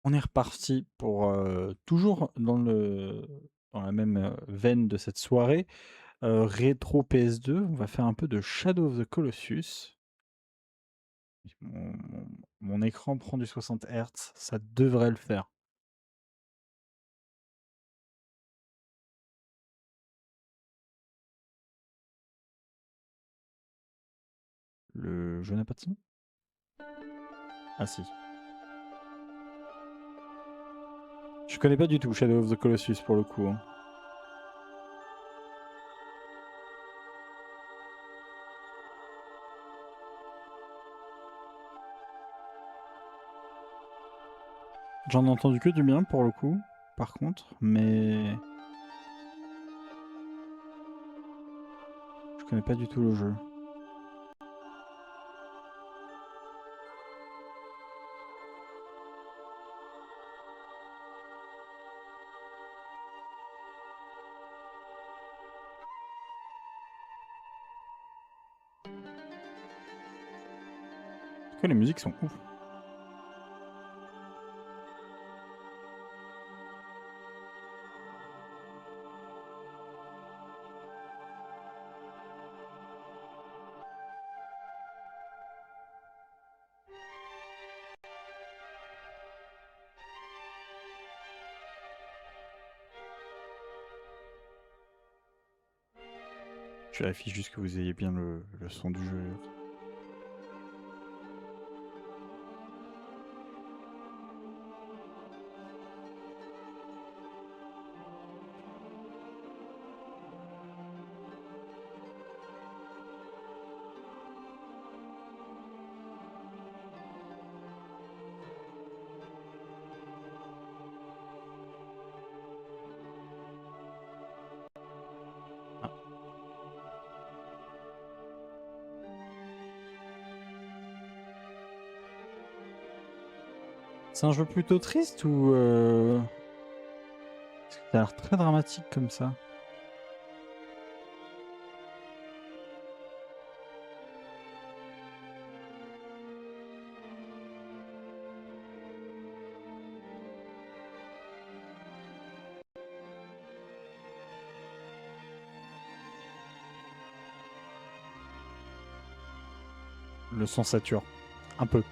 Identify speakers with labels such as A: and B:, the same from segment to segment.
A: On est reparti pour, toujours dans la même, veine de cette soirée, rétro PS2. On va faire un peu de Shadow of the Colossus. Mon écran prend du 60 Hz, ça devrait le faire. Le jeu n'a pas de son? Ah si. Je connais pas du tout Shadow of the Colossus pour le coup, hein. J'en ai entendu que du bien pour le coup, par contre, mais je connais pas du tout le jeu. En tout cas, les musiques sont ouf. Je vérifie juste que vous ayez bien le son du jeu. Ah. C'est un jeu plutôt triste ou parce que ça a l'air très dramatique comme ça. Le son sature un peu.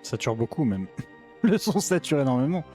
A: Sature beaucoup même. Le son sature énormément.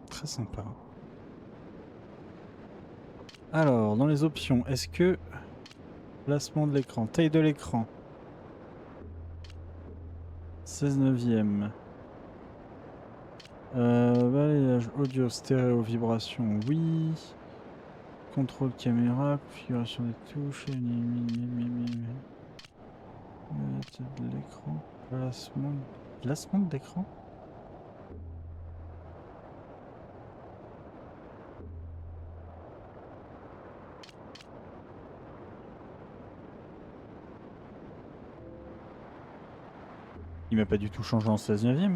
A: Très sympa. Alors, dans les options, est-ce que placement de l'écran, taille de l'écran, 16 neuvième, balayage audio, stéréo, vibration, oui. Contrôle caméra, configuration des touches, de l'écran, placement de l'écran. Il m'a pas du tout changé en 16 neuvième.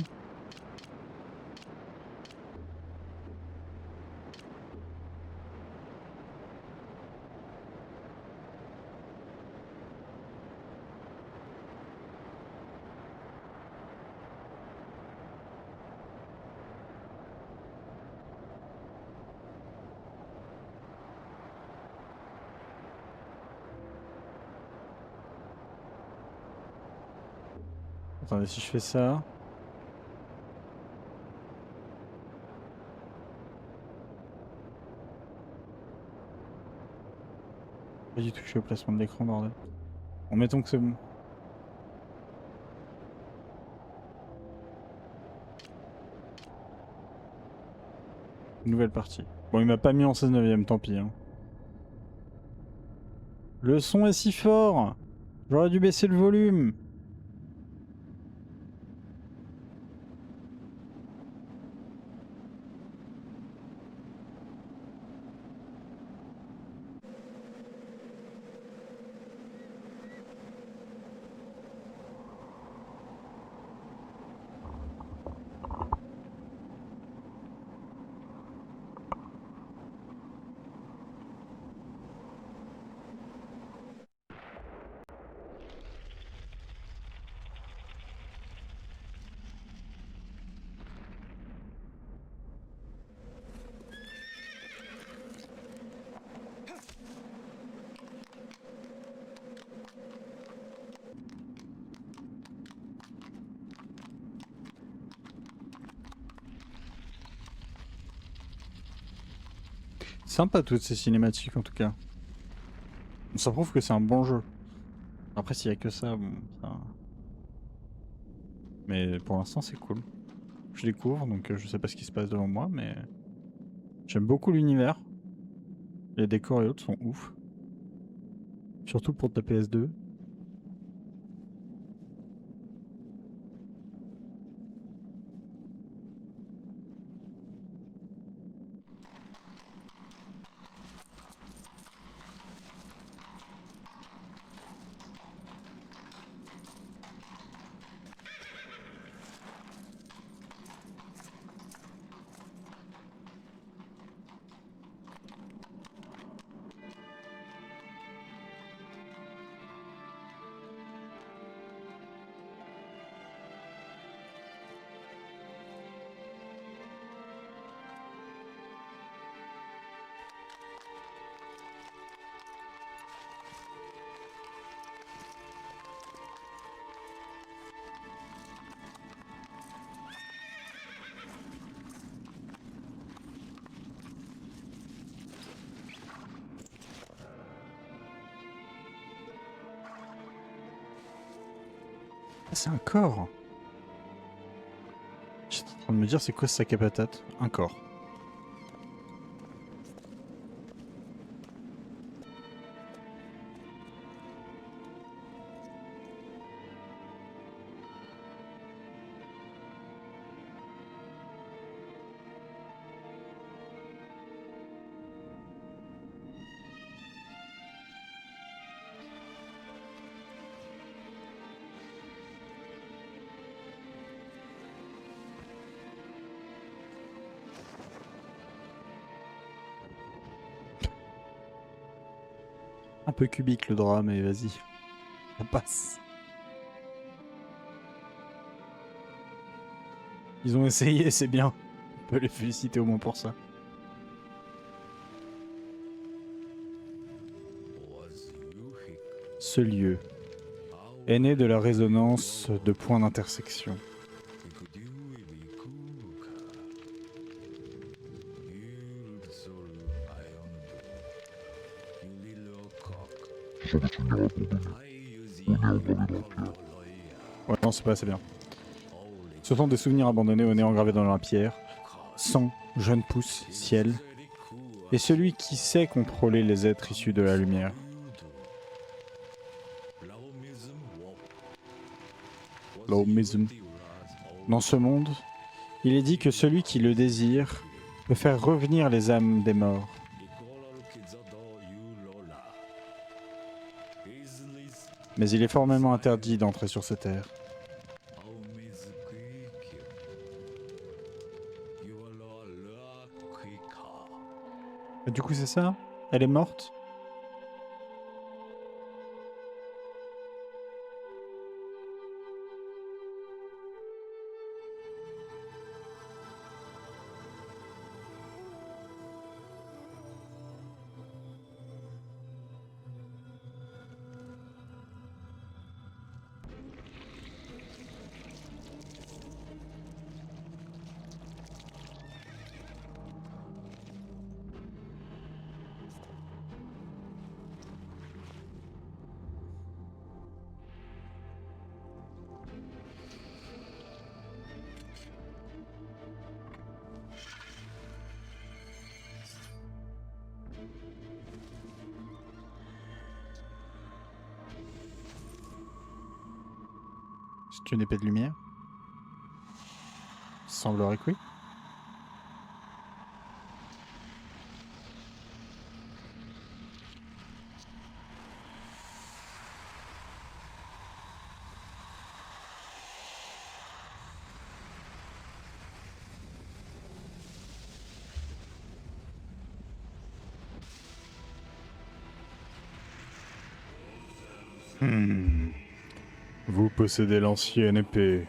A: Attendez, si je fais ça... Pas du tout, je suis au placement de l'écran, bordel. Bon, mettons que c'est bon. Nouvelle partie. Bon, il m'a pas mis en 16/9ème, tant pis. Hein. Le son est si fort! J'aurais dû baisser le volume! Sympa toutes ces cinématiques en tout cas. Ça prouve que c'est un bon jeu. Après s'il y a que ça, bon, ça... Mais pour l'instant c'est cool. Je découvre, donc je sais pas ce qui se passe devant moi, mais... J'aime beaucoup l'univers. Les décors et autres sont ouf. Surtout pour ta PS2. Ah, c'est un corps! J'étais en train de me dire c'est quoi ce sac à patates? Un corps. Un peu cubique le drap, mais vas-y. Ça passe. Ils ont essayé, c'est bien. On peut les féliciter au moins pour ça. Ce lieu est né de la résonance de points d'intersection. Ouais, non, c'est pas assez bien. Ce sont des souvenirs abandonnés au nez engravé dans la pierre. Sang, jeune pousse, ciel. Et celui qui sait contrôler les êtres issus de la lumière. L'homisme. Dans ce monde, il est dit que celui qui le désire peut faire revenir les âmes des morts. Mais il est formellement interdit d'entrer sur cette terre. Et du coup c'est ça? Elle est morte? C'est une épée de lumière. Semblerait que oui. Vous possédez l'ancienne épée.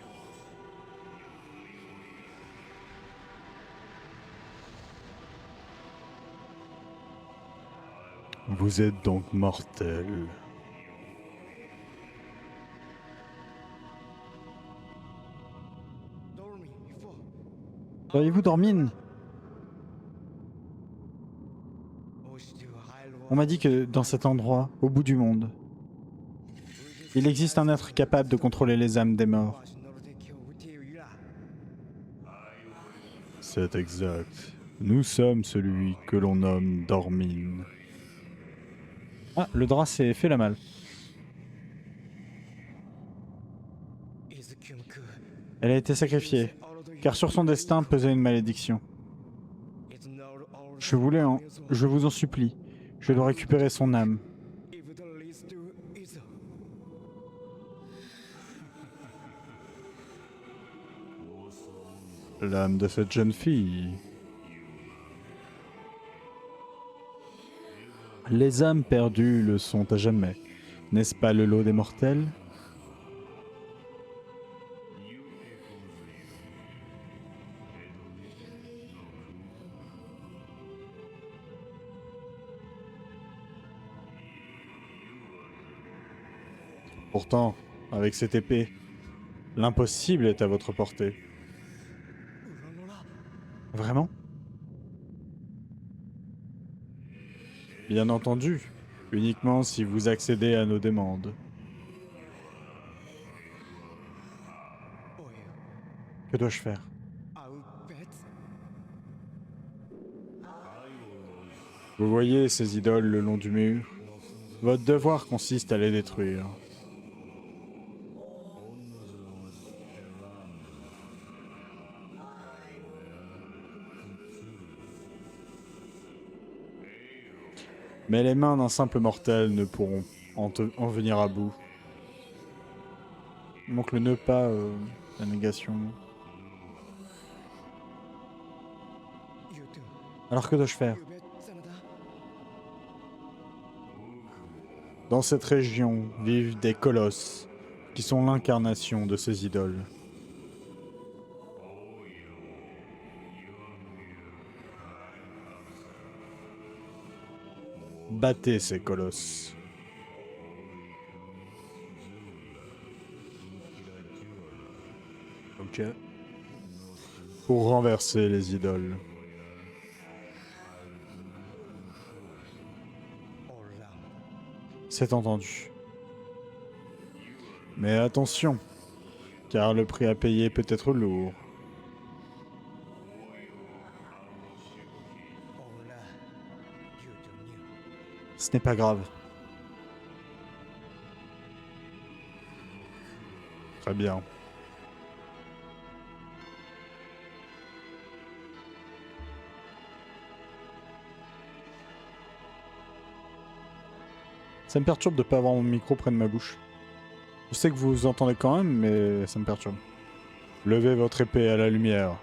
A: Vous êtes donc mortel. Seriez-vous Dormine? On m'a dit que dans cet endroit, au bout du monde, il existe un être capable de contrôler les âmes des morts. C'est exact. Nous sommes celui que l'on nomme Dormine. Ah, le drap s'est fait la malle. Elle a été sacrifiée, car sur son destin pesait une malédiction. Je vous en supplie, je dois récupérer son âme. L'âme de cette jeune fille. Les âmes perdues le sont à jamais. N'est-ce pas le lot des mortels? Pourtant, avec cette épée, l'impossible est à votre portée. Vraiment? Bien entendu, uniquement si vous accédez à nos demandes. Que dois-je faire? Vous voyez ces idoles le long du mur? Votre devoir consiste à les détruire. Mais les mains d'un simple mortel ne pourront en venir à bout. Il manque le ne pas, la négation. Alors que dois-je faire? Dans cette région vivent des colosses, qui sont l'incarnation de ces idoles. Battez ces colosses. Ok. Pour renverser les idoles. C'est entendu. Mais attention, car le prix à payer peut être lourd. Ce n'est pas grave. Très bien. Ça me perturbe de ne pas avoir mon micro près de ma bouche. Je sais que vous entendez quand même, mais ça me perturbe. Levez votre épée à la lumière.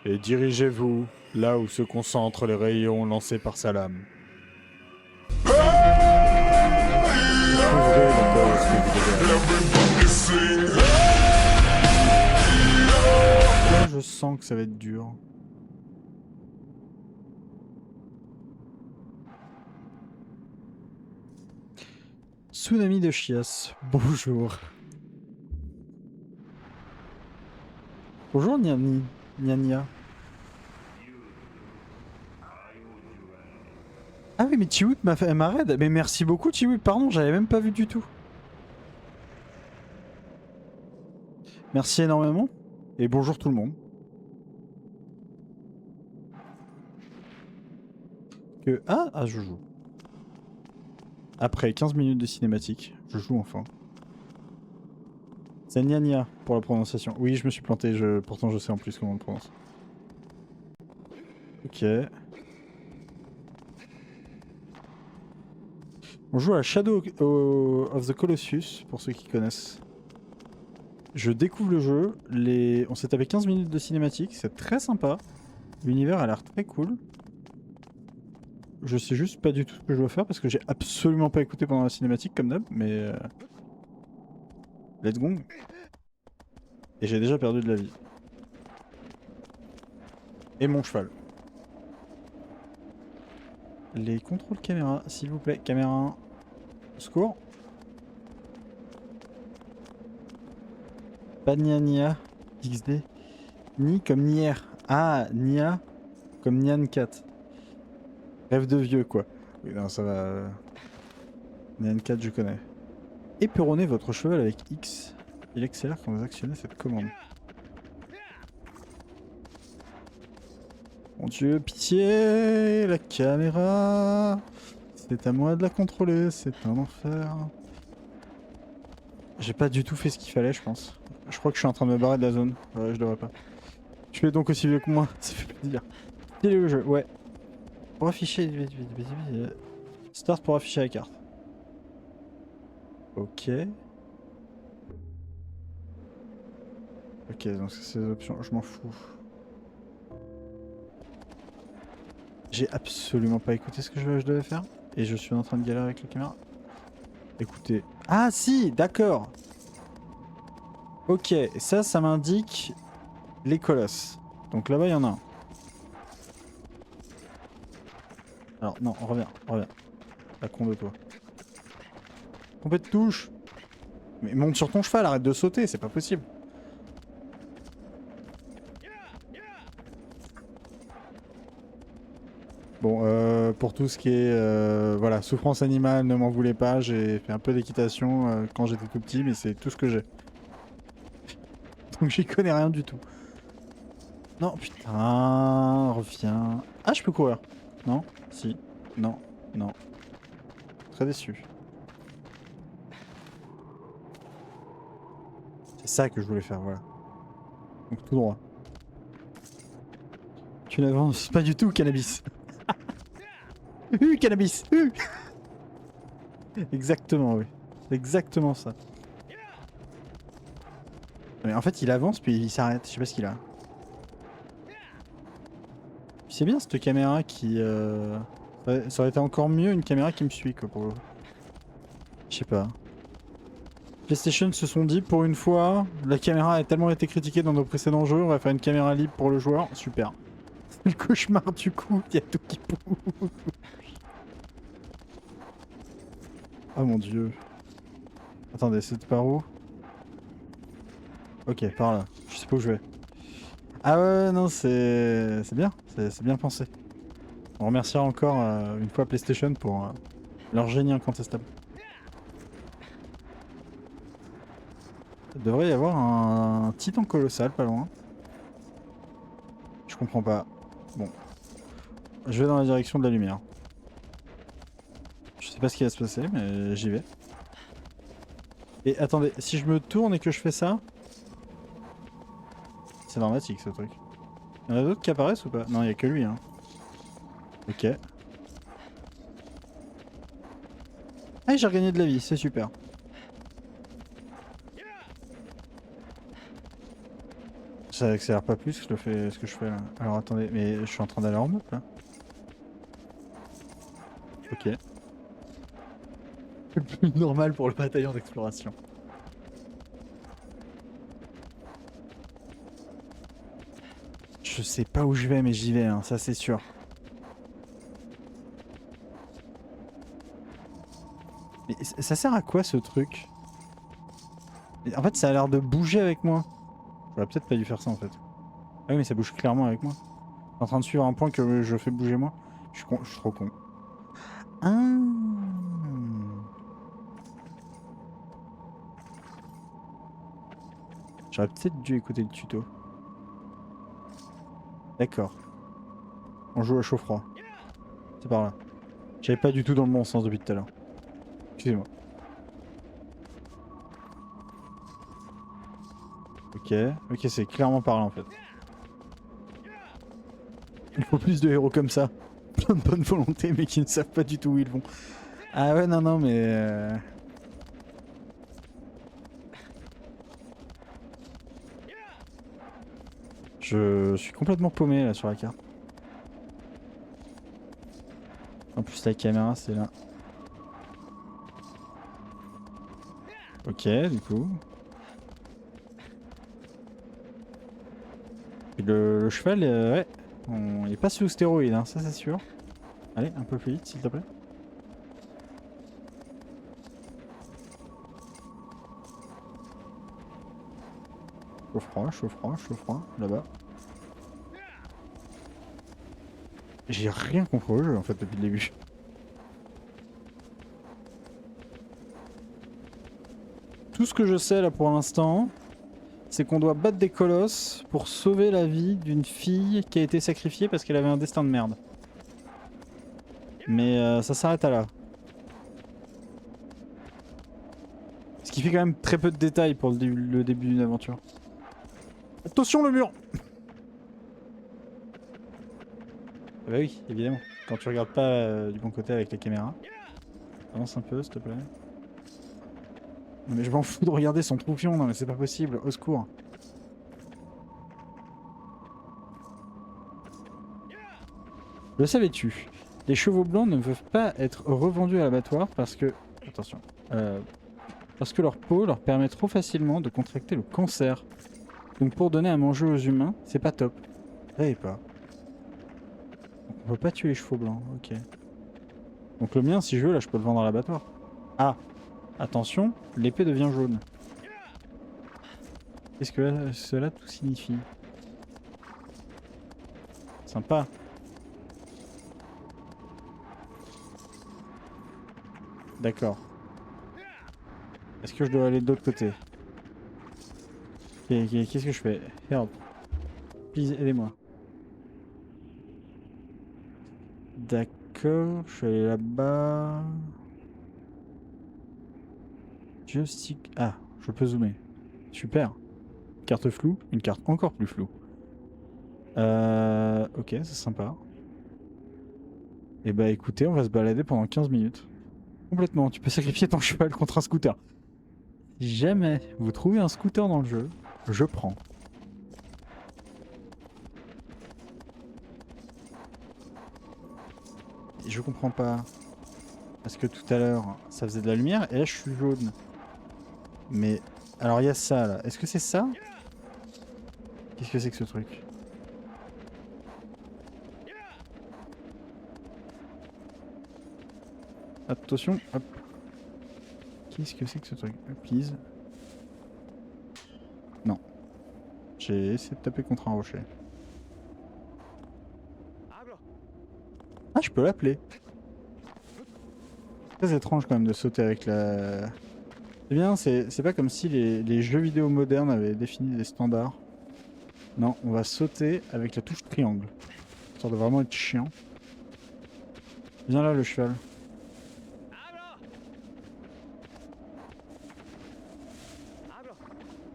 A: Et dirigez-vous là où se concentrent les rayons lancés par sa lame. Ouvrez le poste que vous devez aller. Là, je sens que ça va être dur. Tsunami de Chias, bonjour. Bonjour Nyania. Ah oui mais Chiwip m'a raid. Mais merci beaucoup Chiwip, pardon, j'avais même pas vu du tout. Merci énormément. Et bonjour tout le monde. Ah, je joue. Après 15 minutes de cinématique, je joue enfin. C'est Nia Nia pour la prononciation. Oui, je me suis planté, pourtant je sais en plus comment on le prononce. Ok. On joue à Shadow of the Colossus, pour ceux qui connaissent. Je découvre le jeu, on s'est tapé 15 minutes de cinématique, c'est très sympa. L'univers a l'air très cool. Je sais juste pas du tout ce que je dois faire parce que j'ai absolument pas écouté pendant la cinématique comme d'hab, mais... let's go. Et j'ai déjà perdu de la vie. Et mon cheval. Les contrôles caméra, s'il vous plaît. Caméra 1. Secours. Pas Nia Nia. XD. Ni comme Nier. Ah, Nia comme Nyan 4. Rêve de vieux, quoi. Oui, non, ça va. Nyan 4, je connais. Éperonnez votre cheval avec X. Il accélère quand vous actionnez cette commande. Mon dieu, pitié, la caméra. C'est à moi de la contrôler, c'est un enfer. J'ai pas du tout fait ce qu'il fallait, je pense. Je crois que je suis en train de me barrer de la zone. Ouais, je devrais pas. Je suis donc aussi vieux que moi, ça fait plaisir. Il est le jeu, ouais. Pour afficher, vite. Start pour afficher la carte. Ok. Ok, donc c'est ces options, je m'en fous. J'ai absolument pas écouté ce que je devais faire. Et je suis en train de galérer avec la caméra. Écoutez. Ah si, d'accord. Ok, ça m'indique les colosses. Donc là-bas, il y en a un. Alors non, reviens. La con de toi. Trompé de touche. Mais monte sur ton cheval, arrête de sauter, c'est pas possible. Bon, pour tout ce qui est voilà, souffrance animale, ne m'en voulez pas, j'ai fait un peu d'équitation quand j'étais tout petit, mais c'est tout ce que j'ai. Donc j'y connais rien du tout. Non, putain, reviens. Ah, je peux courir. Non, si, non. Très déçu. C'est ça que je voulais faire, voilà. Donc tout droit. Tu n'avances pas du tout, cannabis. Cannabis. Exactement, oui. C'est exactement ça. Mais en fait, il avance puis il s'arrête. Je sais pas ce qu'il a. C'est bien cette caméra qui... Ça aurait été encore mieux une caméra qui me suit, quoi, pour... Je sais pas. PlayStation se sont dit, pour une fois, la caméra a tellement été critiquée dans nos précédents jeux, on va faire une caméra libre pour le joueur. Super. C'est le cauchemar du coup, il y a tout qui bouge. Oh mon dieu. Attendez, c'est par où? Ok, par là. Je sais pas où je vais. Ah ouais, non, c'est bien. C'est bien pensé. On remerciera encore une fois PlayStation pour leur génie incontestable. Il devrait y avoir un titan colossal pas loin. Je comprends pas. Bon. Je vais dans la direction de la lumière. Je sais pas ce qui va se passer, mais j'y vais. Et attendez, si je me tourne et que je fais ça... C'est dramatique ce truc. Il y en a d'autres qui apparaissent ou pas? Non, il y a que lui, hein. Ok. Ah, j'ai regagné de la vie, c'est super. Ça accélère pas plus ce que je fais là. Alors attendez, mais je suis en train d'aller en mode là. Ok. Le plus normal pour le bataillon d'exploration. Je sais pas où je vais, mais j'y vais, hein, ça c'est sûr. Mais ça sert à quoi ce truc? En fait, ça a l'air de bouger avec moi. J'aurais peut-être pas dû faire ça en fait. Ah oui, mais ça bouge clairement avec moi. Je suis en train de suivre un point que je fais bouger moi. Je suis trop con. Ah. J'aurais peut-être dû écouter le tuto. D'accord. On joue à chaud-froid. C'est par là. J'avais pas du tout dans le bon sens depuis tout à l'heure. Excusez-moi. Ok, c'est clairement par là en fait. Il faut plus de héros comme ça. Plein de bonne volonté mais qui ne savent pas du tout où ils vont. Ah ouais, non, mais... Je suis complètement paumé là sur la carte. En plus la caméra c'est là. Ok, du coup. Et le cheval, ouais, il est pas sous stéroïde, hein, ça c'est sûr. Allez, un peu plus vite s'il te plaît. Chaud froid, là-bas. J'ai rien compris au jeu en fait depuis le début. Tout ce que je sais là pour l'instant, c'est qu'on doit battre des colosses pour sauver la vie d'une fille qui a été sacrifiée parce qu'elle avait un destin de merde. Mais ça s'arrête à là. Ce qui fait quand même très peu de détails pour le début d'une aventure. Attention le mur! Bah oui, évidemment. Quand tu regardes pas du bon côté avec la caméra. Avance un peu s'il te plaît. Non mais je m'en fous de regarder son troufion, non mais c'est pas possible, au secours. Le savais-tu? Les chevaux blancs ne peuvent pas être revendus à l'abattoir parce que... Attention. Parce que leur peau leur permet trop facilement de contracter le cancer. Donc pour donner à manger aux humains, c'est pas top. Je savais pas. Donc on peut pas tuer les chevaux blancs, ok. Donc le mien, si je veux, là je peux le vendre à l'abattoir. Ah! Attention, l'épée devient jaune. Qu'est-ce que cela tout signifie? Sympa. D'accord. Est-ce que je dois aller de l'autre côté? Qu'est-ce que je fais? Help. Please, aidez-moi. D'accord, je suis allé là-bas. Joystick. Ah, je peux zoomer. Super. Carte floue, une carte encore plus floue. Ok, c'est sympa. Et bah écoutez, on va se balader pendant 15 minutes. Complètement, tu peux sacrifier ton cheval contre un scooter. Si jamais vous trouvez un scooter dans le jeu, je prends. Je comprends pas. Parce que tout à l'heure, ça faisait de la lumière et là je suis jaune. Mais... Alors il y a ça là. Est-ce que c'est ça? Qu'est-ce que c'est que ce truc? Attention, hop. Qu'est-ce que c'est que ce truc? Please. Non. J'ai essayé de taper contre un rocher. Ah, je peux l'appeler. Très étrange quand même de sauter avec la... C'est bien, c'est pas comme si les jeux vidéo modernes avaient défini des standards. Non, on va sauter avec la touche triangle. Ça doit vraiment être chiant. Viens là le cheval.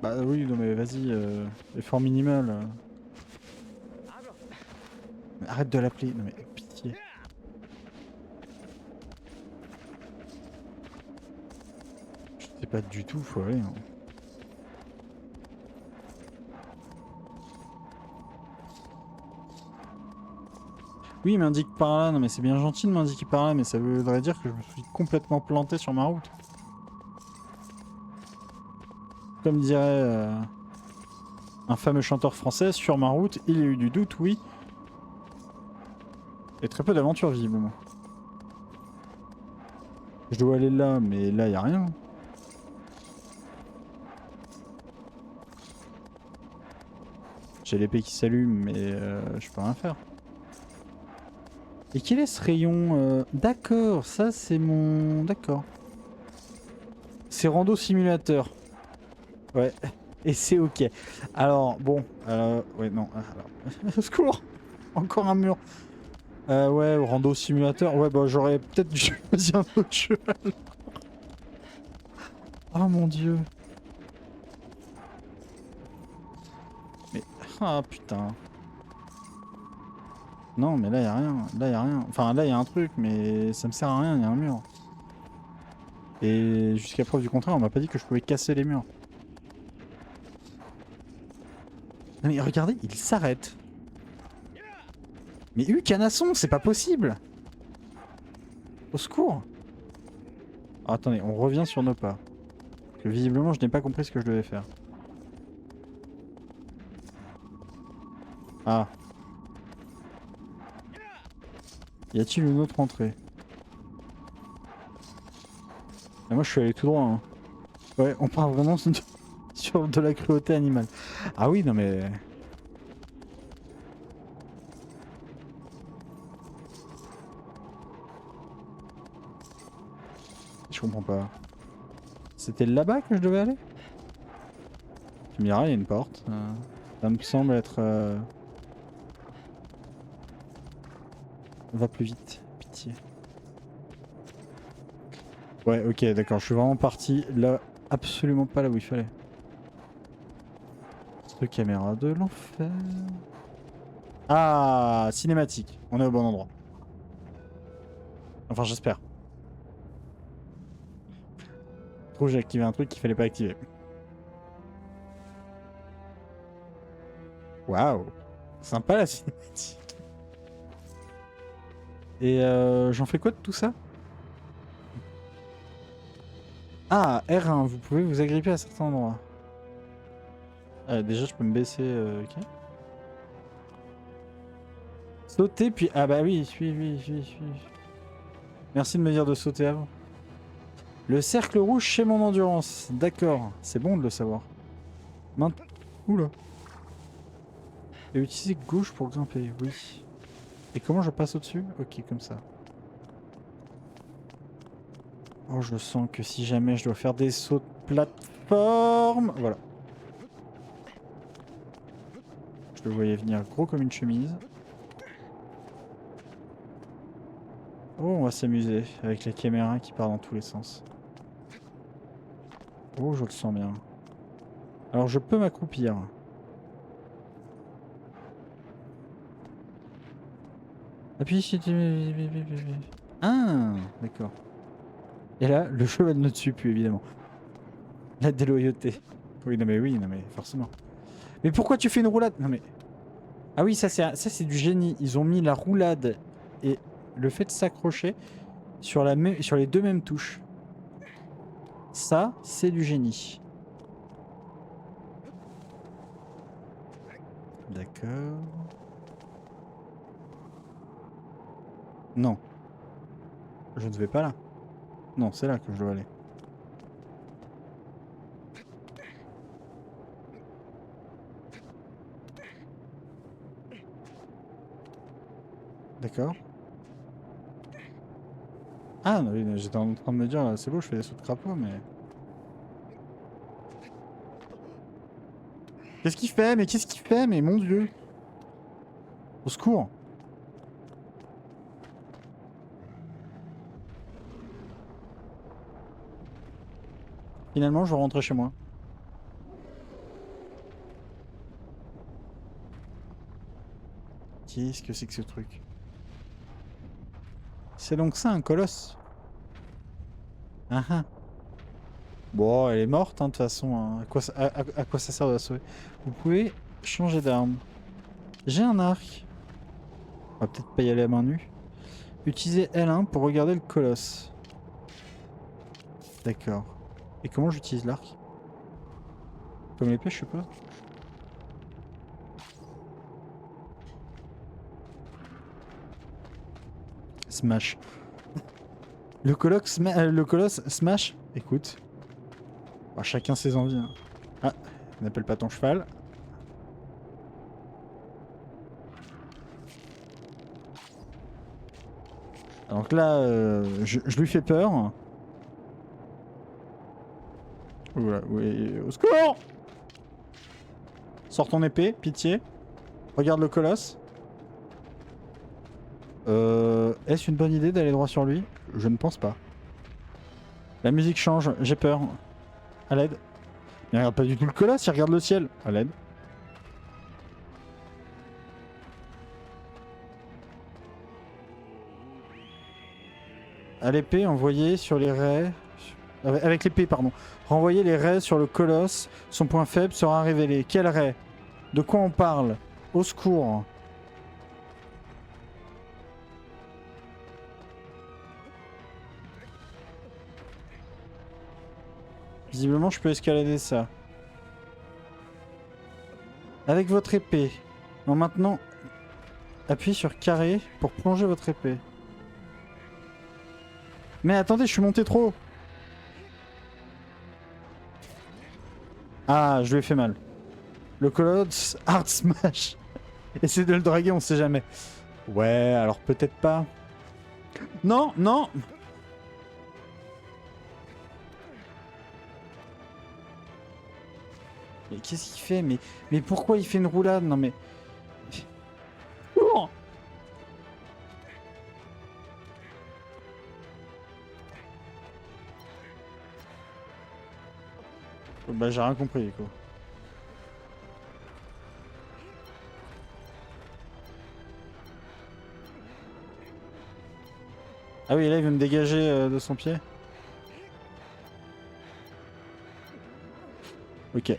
A: Bah oui, non mais vas-y, effort minimal. Mais arrête de l'appeler, non mais pitié. Je sais pas du tout, faut aller. Hein. Oui, il m'indique par là, non mais c'est bien gentil de m'indiquer par là, mais ça voudrait dire que je me suis complètement planté sur ma route. Comme dirait un fameux chanteur français, sur ma route, il y a eu du doute, oui. Et très peu d'aventures, visiblement. Je dois aller là, mais là, il n'y a rien. J'ai l'épée qui s'allume, mais je peux rien faire. Et quel est ce rayon D'accord, ça c'est mon... D'accord. C'est Rando Simulateur. Ouais. Et c'est ok. Alors, bon. Ouais, non. Alors... Secours. Encore un mur. Ouais, Rando Simulateur. Ouais, bah j'aurais peut-être dû choisir un autre cheval. Oh mon dieu. Mais... Ah putain. Non mais là y a rien. Là y a rien. Enfin là y a un truc mais ça me sert à rien, il y a un mur. Et jusqu'à preuve du contraire, on m'a pas dit que je pouvais casser les murs. Non mais regardez, il s'arrête. Mais canasson, c'est pas possible. Au secours. Oh, attendez, on revient sur nos pas. Parce que visiblement, je n'ai pas compris ce que je devais faire. Ah. Y a-t-il une autre entrée? Et moi, je suis allé tout droit. Hein. Ouais, on part vraiment sur de la cruauté animale. Ah oui, non mais... Je comprends pas. C'était là-bas que je devais aller? Tu me diras, il y a une porte. Ça me semble être... Va plus vite, pitié. Ouais, ok, d'accord, je suis vraiment parti là, absolument pas là où il fallait. Cette caméra de l'enfer. Ah, cinématique. On est au bon endroit. Enfin, j'espère. Je trouve que j'ai activé un truc qu'il fallait pas activer. Waouh, sympa la cinématique. Et j'en fais quoi de tout ça? Ah, R1, vous pouvez vous agripper à certains endroits. Déjà, je peux me baisser. Ok. Sauter, puis... Ah bah oui, suis. Merci de me dire de sauter avant. Le cercle rouge chez mon endurance. D'accord, c'est bon de le savoir. Maintenant... Oula. Et utiliser gauche pour grimper, oui. Et comment je passe au-dessus? Ok, comme ça. Oh, je sens que si jamais je dois faire des sauts de plateforme... Voilà. Je le voyais venir gros comme une chemise. Oh, on va s'amuser avec la caméra qui part dans tous les sens. Oh, je le sens bien. Alors, je peux m'accroupir. Appuie si tu... Ah, d'accord. Et là, le cheval ne tue plus, évidemment. La déloyauté. Oui, non mais forcément. Mais pourquoi tu fais une roulade? Non mais... Ah oui, ça c'est du génie. Ils ont mis la roulade et le fait de s'accrocher sur les deux mêmes touches. Ça, c'est du génie. D'accord. Non. Je ne vais pas là. Non, c'est là que je dois aller. D'accord. Ah, non, oui, j'étais en train de me dire, c'est beau, je fais des sauts de crapaud, mais... Qu'est-ce qu'il fait? Mais qu'est-ce qu'il fait? Mais mon Dieu! Au secours! Finalement, je vais rentrer chez moi. Qu'est-ce que c'est que ce truc? C'est donc ça, un colosse? Ah ah. Bon, elle est morte, hein, de toute façon. Hein. À quoi ça sert de la sauver? Vous pouvez changer d'arme. J'ai un arc. On va peut-être pas y aller à main nue. Utilisez L1 pour regarder le colosse. D'accord. Et comment j'utilise l'arc? Comme l'épée, je suppose. Smash. Le colosse smash. Écoute. Bah, chacun ses envies. Hein. Ah, n'appelle pas ton cheval. Donc là, je lui fais peur. Voilà, oui, au secours! Sors ton épée, pitié. Regarde le colosse. Est-ce une bonne idée d'aller droit sur lui? Je ne pense pas. La musique change, j'ai peur. À l'aide. Il regarde pas du tout le colosse, il regarde le ciel. À l'aide. À l'épée, envoyez sur les raies... Avec l'épée, pardon. Renvoyez les raies sur le colosse. Son point faible sera révélé. Quel raie? De quoi on parle? Au secours. Visiblement, je peux escalader ça. Avec votre épée. Bon, maintenant, appuyez sur carré pour plonger votre épée. Mais attendez, je suis monté trop haut. Ah, je lui ai fait mal. Le colosse Hard Smash. Essayez de le draguer, on sait jamais. Ouais, alors peut-être pas. Non, non. Mais qu'est-ce qu'il fait? Mais pourquoi il fait une roulade? Non mais... Oh, bah j'ai rien compris quoi. Ah oui, là il veut me dégager de son pied. Ok.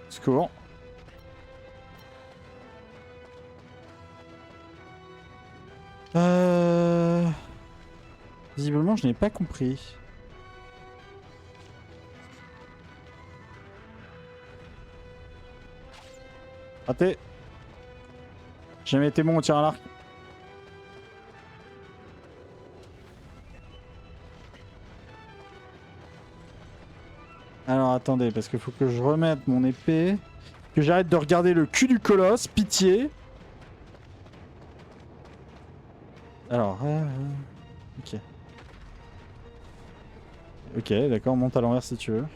A: Secours. Visiblement, je n'ai pas compris. Raté. J'ai jamais été bon au tir à l'arc. Alors attendez, parce qu'il faut que je remette mon épée. Que j'arrête de regarder le cul du colosse, pitié. Alors, ok. Ok, d'accord, monte à l'envers si tu veux.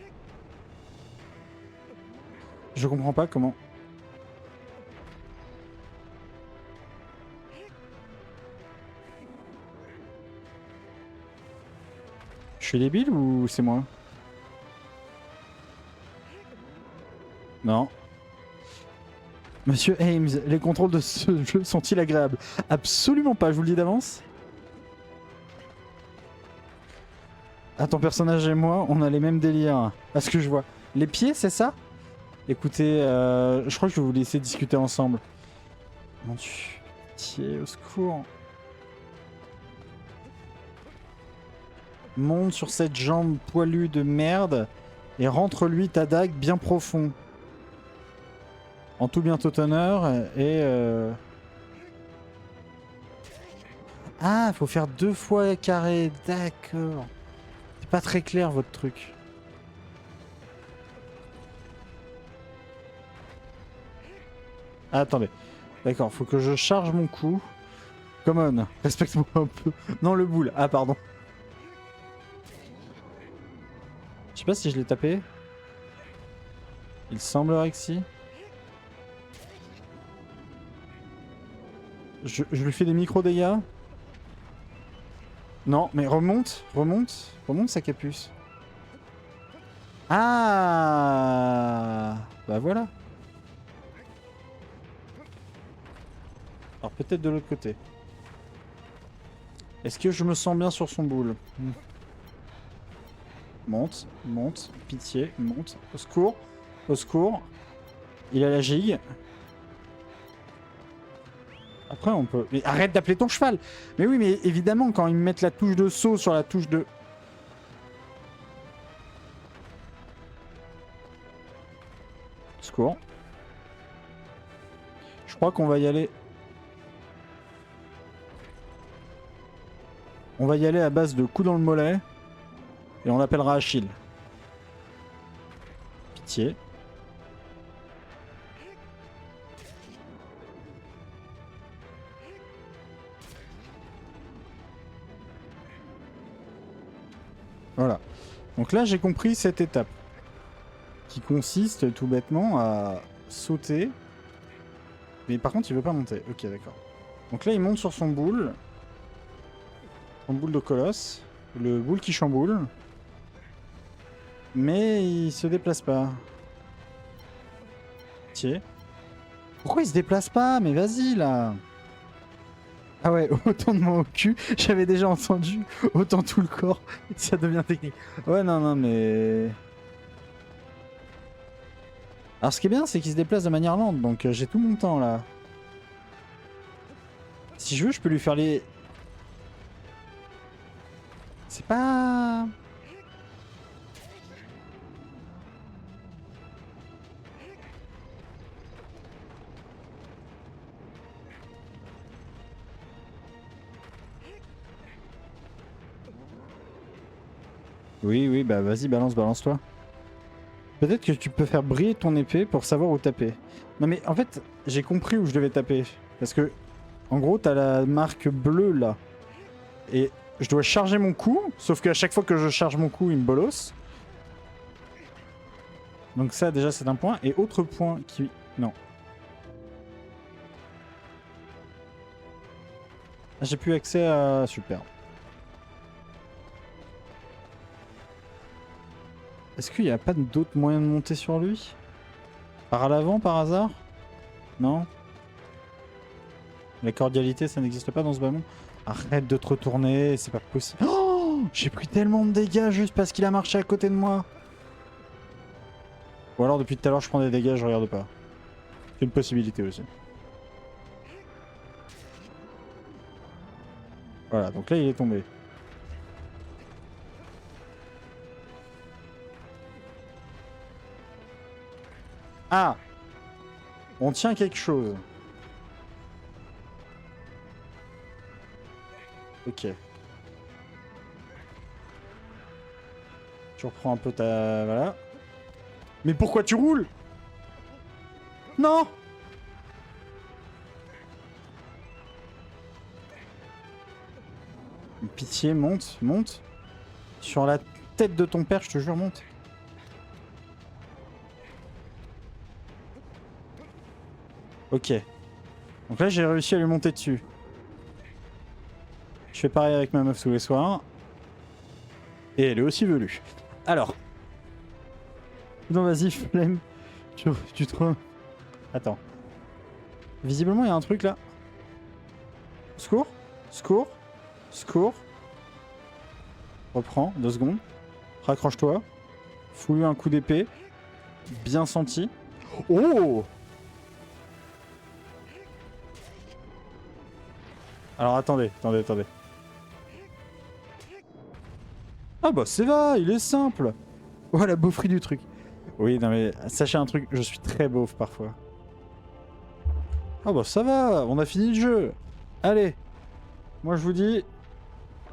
A: Je comprends pas comment... Je suis débile ou c'est moi? Non. Monsieur Ames, les contrôles de ce jeu sont-ils agréables? Absolument pas, je vous le dis d'avance. Ah, ton personnage et moi, on a les mêmes délires. À ce que je vois. Les pieds, c'est ça? Écoutez, je crois que je vais vous laisser discuter ensemble. Mon dieu. Pitié, au secours. Monte sur cette jambe poilue de merde et rentre-lui ta dague bien profond. En tout bientôt honneur et... Ah, faut faire 2 fois carré, d'accord. C'est pas très clair votre truc. Ah, attendez. D'accord, faut que je charge mon coup. Come on, respecte-moi un peu. Non, le boule. Ah, pardon. Je sais pas si je l'ai tapé. Il semblerait que si. Je lui fais des micro-dégâts. Non, mais remonte, remonte, remonte sa capuce. Ah, bah voilà. Alors peut-être de l'autre côté. Est-ce que je me sens bien sur son boule? Monte, monte, pitié, monte. Au secours, au secours. Il a la gigue. Après on peut... Mais arrête d'appeler ton cheval! Mais oui, mais évidemment, quand ils me mettent la touche de saut sur la touche de... Secours. Je crois qu'on va y aller... On va y aller à base de coups dans le mollet. Et on l'appellera Achille. Pitié. Voilà. Donc là, j'ai compris cette étape. Qui consiste tout bêtement à sauter. Mais par contre, il veut pas monter. Ok, d'accord. Donc là, il monte sur son boule. Son boule de colosse. Le boule qui chamboule. Mais il se déplace pas. Tiens. Pourquoi il se déplace pas? Mais vas-y là. Ah ouais, autant de main au cul, j'avais déjà entendu, autant tout le corps, ça devient technique. Ouais, non, non, mais... Alors ce qui est bien, c'est qu'il se déplace de manière lente, donc j'ai tout mon temps là. Si je veux, je peux lui faire les... C'est pas... Oui, oui, bah vas-y, balance, balance-toi. Peut-être que tu peux faire briller ton épée pour savoir où taper. Non mais en fait, j'ai compris où je devais taper. Parce que, en gros, t'as la marque bleue là. Et je dois charger mon coup, sauf qu'à chaque fois que je charge mon coup, il me bolosse. Donc ça, déjà, c'est un point. Et autre point qui... Non. Ah, j'ai plus accès à... Super. Est-ce qu'il n'y a pas d'autre moyen de monter sur lui? Par l'avant, par hasard? Non? La cordialité, ça n'existe pas dans ce ballon? Arrête de te retourner, c'est pas possible. Oh, j'ai pris tellement de dégâts juste parce qu'il a marché à côté de moi. Ou alors depuis tout à l'heure, je prends des dégâts, je regarde pas. C'est une possibilité aussi. Voilà, donc là, il est tombé. Ah! On tient quelque chose. Ok. Tu reprends un peu ta... Voilà. Mais pourquoi tu roules? Non! Pitié, monte, monte. Sur la tête de ton père, je te jure, monte. Ok. Donc là, j'ai réussi à lui monter dessus. Je fais pareil avec ma meuf tous les soirs. Et elle est aussi velue. Alors. Non, vas-y, flemme. Tu te... Attends. Visiblement, il y a un truc là. Secours. Secours. Secours. Reprends, 2 secondes. Raccroche-toi. Fous-lui un coup d'épée. Bien senti. Oh! Alors attendez, attendez, attendez. Ah bah c'est va, il est simple. Oh la beaufrie du truc. Oui, non mais sachez un truc, je suis très beauf parfois. Ah bah ça va, on a fini le jeu. Allez, moi je vous dis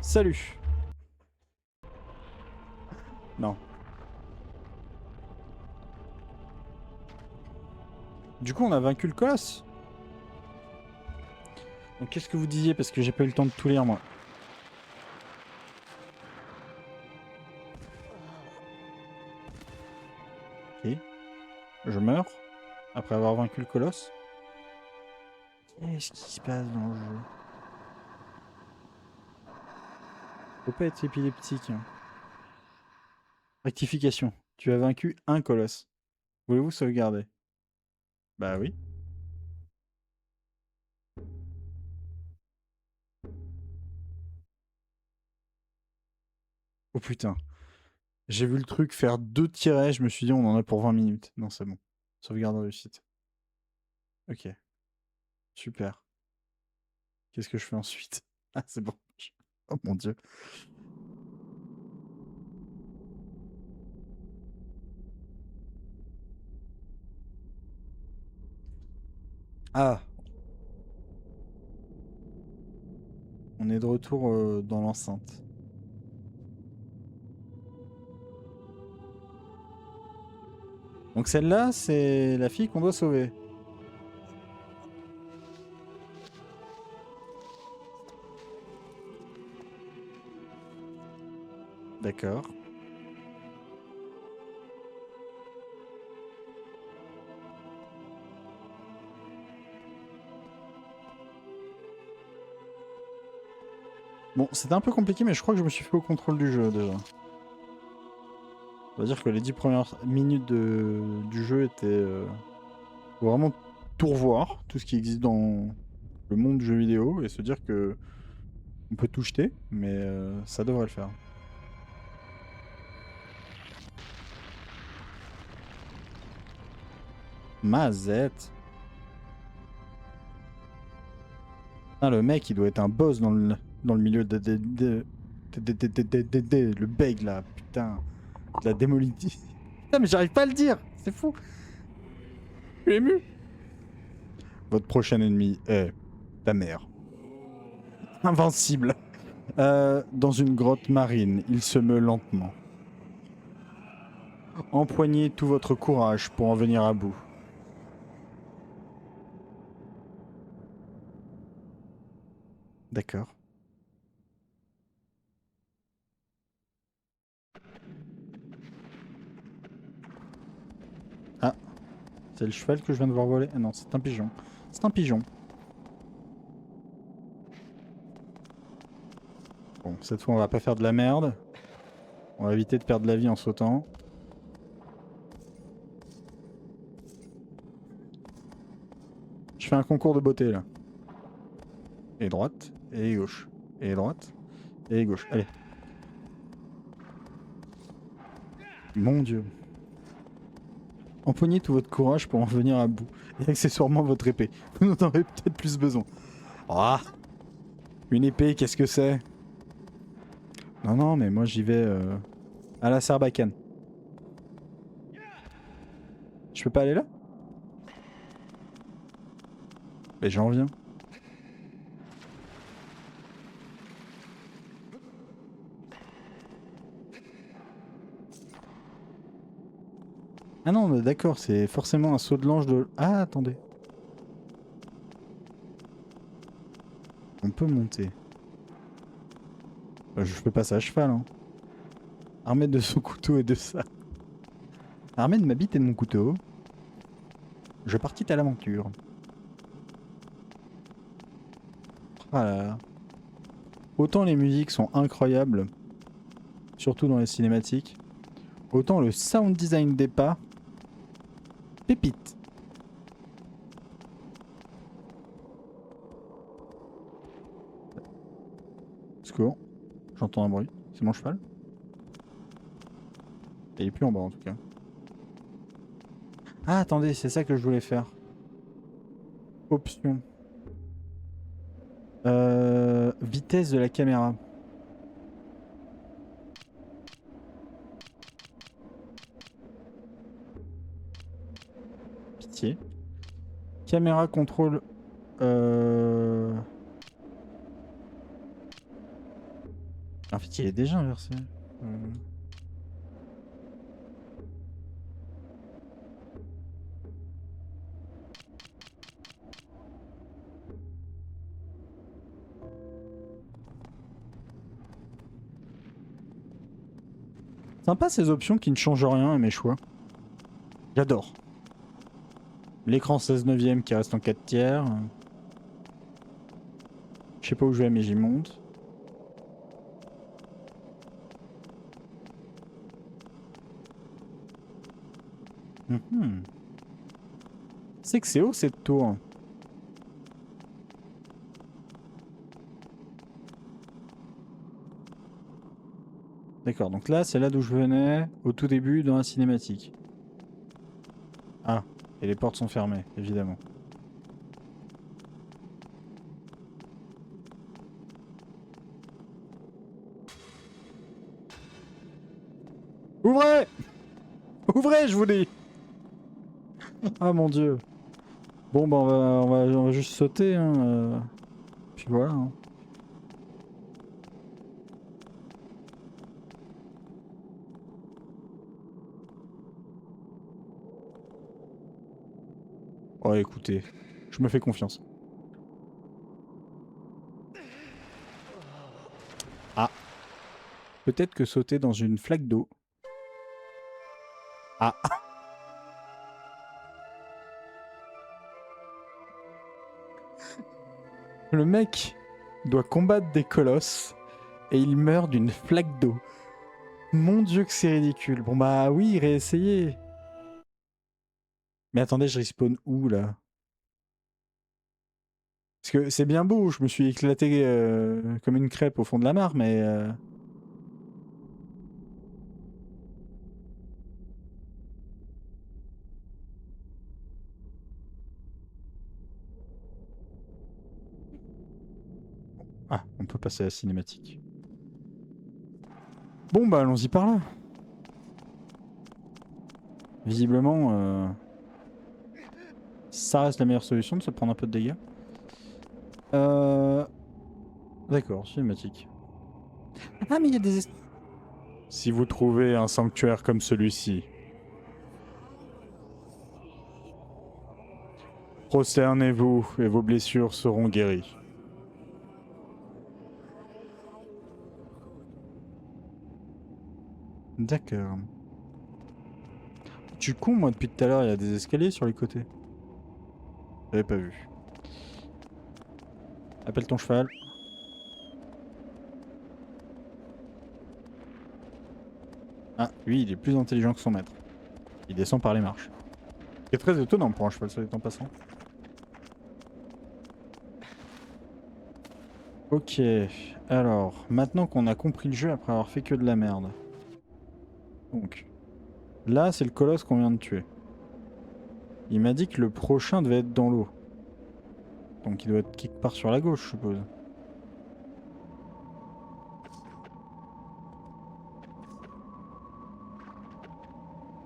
A: salut. Non. Du coup on a vaincu le colosse. Donc qu'est-ce que vous disiez parce que j'ai pas eu le temps de tout lire moi. Ok. Je meurs après avoir vaincu le colosse. Qu'est-ce qui se passe dans le jeu? Faut pas être épileptique. Hein. Rectification. Tu as vaincu un colosse. Voulez-vous sauvegarder? Bah oui. Oh putain. J'ai vu le truc faire 2 tirets, je me suis dit on en a pour 20 minutes. Non, c'est bon. Sauvegarde réussite. Ok. Super. Qu'est-ce que je fais ensuite? Ah, c'est bon. Oh mon dieu. Ah, on est de retour dans l'enceinte. Donc celle-là, c'est la fille qu'on doit sauver. D'accord. Bon, c'était un peu compliqué, mais je crois que je me suis fait au contrôle du jeu déjà. On va dire que les 10 premières minutes du jeu étaient... faut vraiment tout revoir, tout ce qui existe dans le monde du jeu vidéo, et se dire que on peut tout jeter, mais ça devrait le faire. Mazette. Ah, le mec, il doit être un boss dans le milieu le beg là, putain. De la démolition. Putain, mais j'arrive pas à le dire, c'est fou. Je suis ému. Votre prochain ennemi est ta mère. Invincible. Dans une grotte marine, il se meut lentement. Empoignez tout votre courage pour en venir à bout. D'accord. Ah, c'est le cheval que je viens de voir voler. Ah non, c'est un pigeon. C'est un pigeon. Bon, cette fois, on va pas faire de la merde. On va éviter de perdre la vie en sautant. Je fais un concours de beauté, là. Et droite, et gauche. Et droite, et gauche. Allez. Mon Dieu. Empoignez tout votre courage pour en venir à bout. Et accessoirement votre épée. Vous en aurez peut-être plus besoin. Ah, une épée, qu'est-ce que c'est? Non, non, mais moi j'y vais à la Sarbacane. Je peux pas aller là? Mais j'en reviens. Ah non, d'accord, c'est forcément un saut de l'ange de... Ah, attendez. On peut monter. Je fais pas ça à cheval, hein. Armé de son couteau et de ça. Armé de ma bite et de mon couteau, je partis à l'aventure. Ah là là. Autant les musiques sont incroyables, surtout dans les cinématiques, autant le sound design des pas, pépite. Secours, j'entends un bruit, c'est mon cheval. Il est plus en bas en tout cas. Ah attendez, c'est ça que je voulais faire. Option. Vitesse de la caméra. Pitié. Caméra contrôle. En fait, il est déjà inversé. Sympa ces options qui ne changent rien à mes choix. J'adore. L'écran 16 neuvième qui reste en 4 tiers. Je sais pas où je vais mais j'y monte. C'est que c'est haut cette tour. D'accord, donc là c'est là d'où je venais au tout début dans la cinématique. Ah, et les portes sont fermées, évidemment. Ouvrez! Ouvrez, je vous dis! Ah mon dieu. Bon bah on va juste sauter, hein. Puis voilà. Hein. Oh écoutez, je me fais confiance. Ah. Peut-être que sauter dans une flaque d'eau. Ah. Le mec doit combattre des colosses et il meurt d'une flaque d'eau. Mon dieu que c'est ridicule. Bon bah oui, réessayez. Mais attendez, je respawn où là? Parce que c'est bien beau, je me suis éclaté comme une crêpe au fond de la mare, mais... Ah, on peut passer à la cinématique. Bon bah allons-y par là. Visiblement, ça reste la meilleure solution de se prendre un peu de dégâts. D'accord, cinématique. Ah mais il y a des... Si vous trouvez un sanctuaire comme celui-ci, prosternez-vous et vos blessures seront guéries. D'accord. Tu con, moi, depuis tout à l'heure, il y a des escaliers sur les côtés. J'avais pas vu. Appelle ton cheval. Ah, lui, il est plus intelligent que son maître. Il descend par les marches. C'est très étonnant pour un cheval, ça dit en passant. Ok, alors, maintenant qu'on a compris le jeu après avoir fait que de la merde. Donc, là, c'est le colosse qu'on vient de tuer. Il m'a dit que le prochain devait être dans l'eau. Donc il doit être quelque part sur la gauche, je suppose.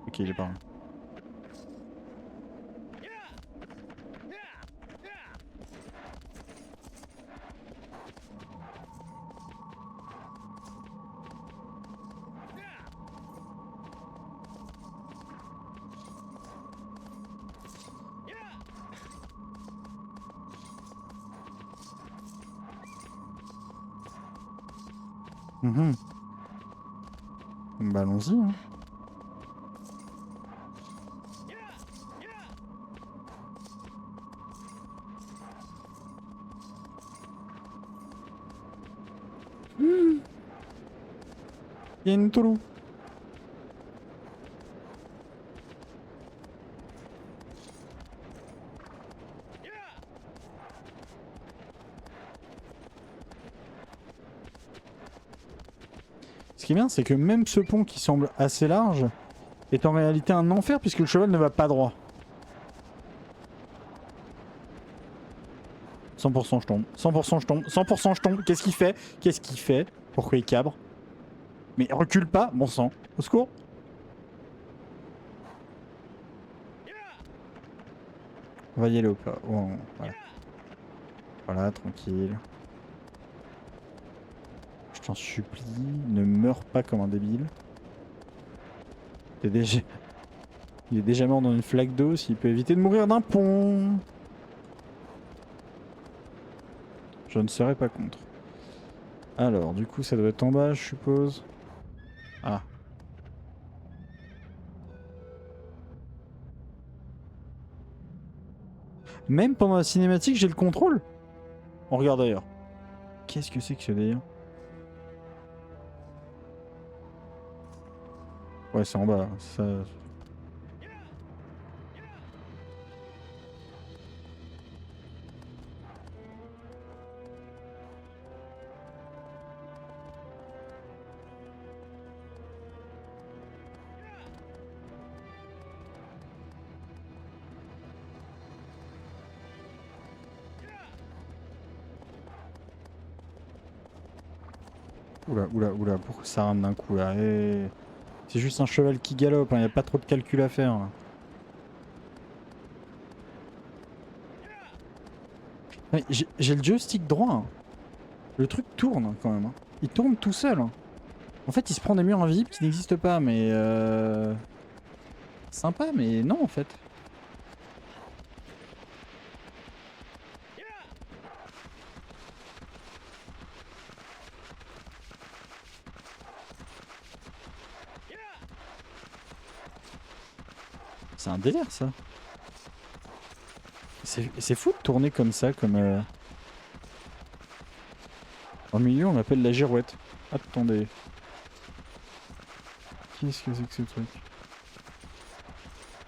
A: Ok, il est par là. Mhm. Bah allons-y. Hein. Il y a une toulou. Ce qui est bien, c'est que même ce pont qui semble assez large est en réalité un enfer puisque le cheval ne va pas droit. 100% je tombe. 100% je tombe. 100% je tombe. Qu'est-ce qu'il fait? Qu'est-ce qu'il fait? Pourquoi il cabre? Mais recule pas, bon sang. Au secours. On va y aller au plat. Oh, voilà. Voilà, tranquille. Je t'en supplie, ne meurs pas comme un débile. T'es déjà... Il est déjà mort dans une flaque d'eau, s'il peut éviter de mourir d'un pont. Je ne serais pas contre. Alors, du coup, ça doit être en bas, je suppose. Ah. Même pendant la cinématique, j'ai le contrôle. On regarde ailleurs. Qu'est-ce que c'est que ce délire? Ouais, c'est en bas. Ça... Oula, oula, oula, pourquoi ça rame d'un coup là? C'est juste un cheval qui galope, il n'y a pas trop de calcul à faire. Là. J'ai le joystick droit. Hein. Le truc tourne quand même. Hein. Il tourne tout seul. Hein. En fait, il se prend des murs invisibles qui n'existent pas, mais sympa, mais non en fait. C'est un délire ça. C'est fou de tourner comme ça, comme... En milieu, on l'appelle la girouette. Attendez. Qu'est-ce que c'est que ce truc?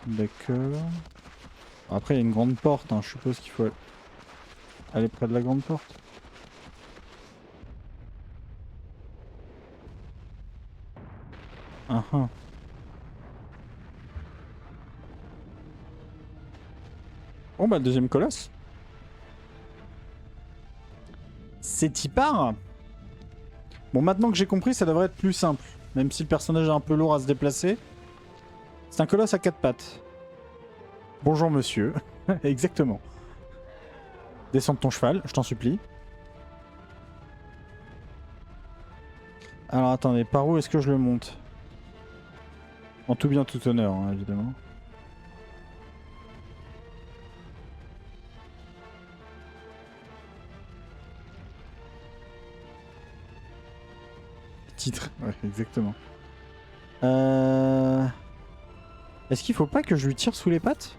A: D'accord. Après, il y a une grande porte, hein. Je suppose qu'il faut aller près de la grande porte. Ah ah. Bon bah, deuxième colosse. C'est y part. Bon, maintenant que j'ai compris, ça devrait être plus simple. Même si le personnage est un peu lourd à se déplacer. C'est un colosse à 4 pattes. Bonjour monsieur. Exactement. Descends de ton cheval, je t'en supplie. Alors attendez, par où est-ce que je le monte? En tout bien, tout honneur, hein, évidemment. Titre, ouais, exactement. Est-ce qu'il faut pas que je lui tire sous les pattes?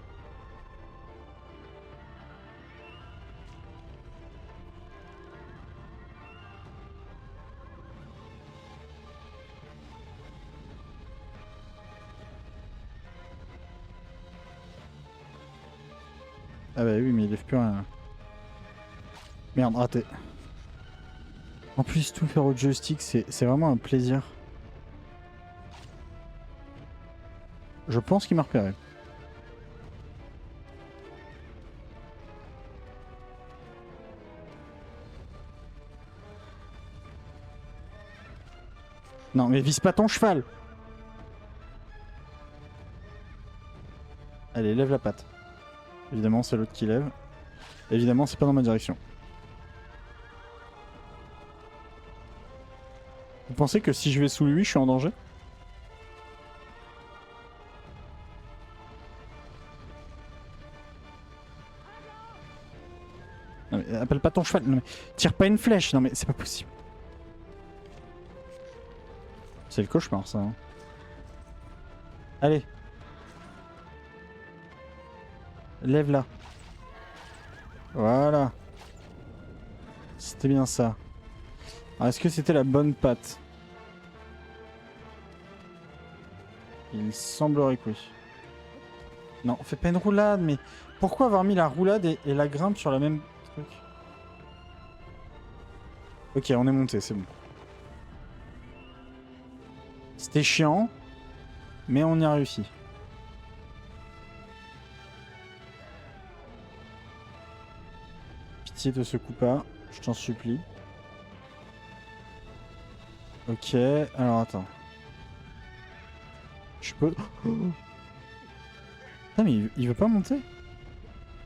A: Ah bah oui, mais il lève plus rien. Merde, raté. En plus, tout faire au joystick, c'est vraiment un plaisir. Je pense qu'il m'a repéré. Non, mais vise pas ton cheval! Allez, lève la patte. Évidemment, c'est l'autre qui lève. Évidemment, c'est pas dans ma direction. Vous pensez que si je vais sous lui, je suis en danger? Non mais appelle pas ton cheval. Non mais tire pas une flèche. Non mais c'est pas possible. C'est le cauchemar ça. Hein. Allez. Lève-la. Voilà. C'était bien ça. Alors est-ce que c'était la bonne patte? Il semblerait que oui. Non, fais pas une roulade, mais pourquoi avoir mis la roulade et la grimpe sur la même truc? Ok, on est monté, c'est bon. C'était chiant, mais on y a réussi. Pitié de ce coup pas, je t'en supplie. Ok, alors attends. Je peux... Ah mais il veut pas monter?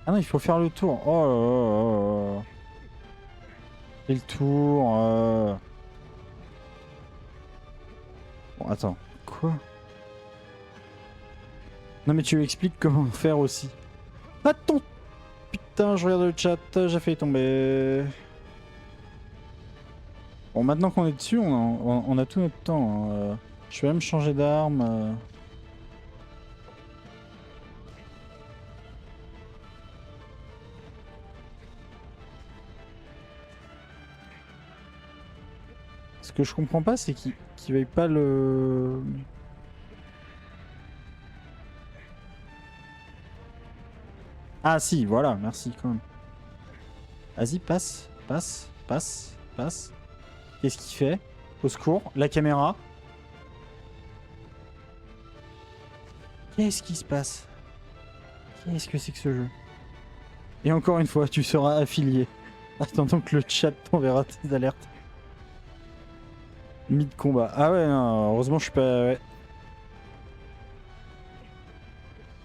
A: Ah non, il faut faire le tour. Oh là là là là. Et le tour... Bon, attends. Quoi? Non mais tu lui expliques comment faire aussi. Attends. Putain, je regarde le chat, j'ai failli tomber. Bon, maintenant qu'on est dessus, on a tout notre temps. Hein. Je vais même changer d'arme. Ce que je comprends pas, c'est qu'il veuille pas le... Ah si, voilà, merci quand même. Vas-y, passe, passe, passe, passe. Qu'est-ce qu'il fait? Au secours, la caméra. Qu'est-ce qui se passe? Qu'est-ce que c'est que ce jeu? Et encore une fois, tu seras affilié. Attendant que le chat t'enverra tes alertes. Mid-combat. Ah ouais, non, heureusement je suis pas... Ouais.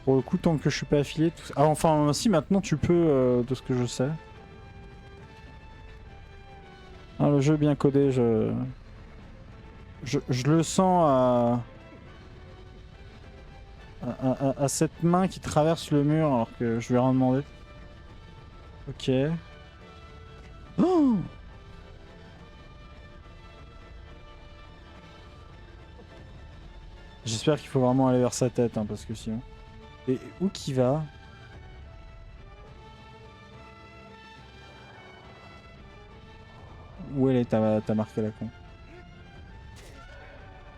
A: Pour le coup, tant que je suis pas affilié... Tout... Ah enfin, si, maintenant tu peux, de ce que je sais. Ah, le jeu bien codé, je le sens à cette main qui traverse le mur alors que je lui ai rien demandé. Ok. Oh, j'espère qu'il faut vraiment aller vers sa tête, hein, parce que sinon... Et où qu'il va? Où elle est ta marque à la con?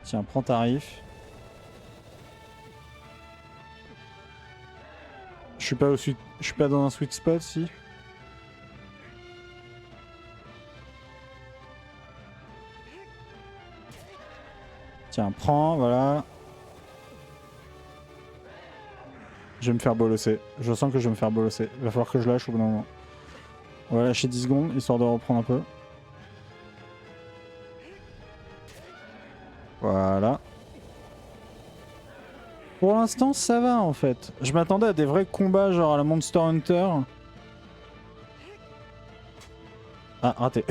A: Tiens, prends tarif. suis pas je suis pas dans un sweet spot, si. Tiens, prends, voilà. Je vais me faire bolosser. Je sens que je vais me faire bolosser. Il va falloir que je lâche au bout d'un moment. On va lâcher 10 secondes, histoire de reprendre un peu. Voilà. Pour l'instant, ça va en fait. Je m'attendais à des vrais combats genre à la Monster Hunter. Ah, raté.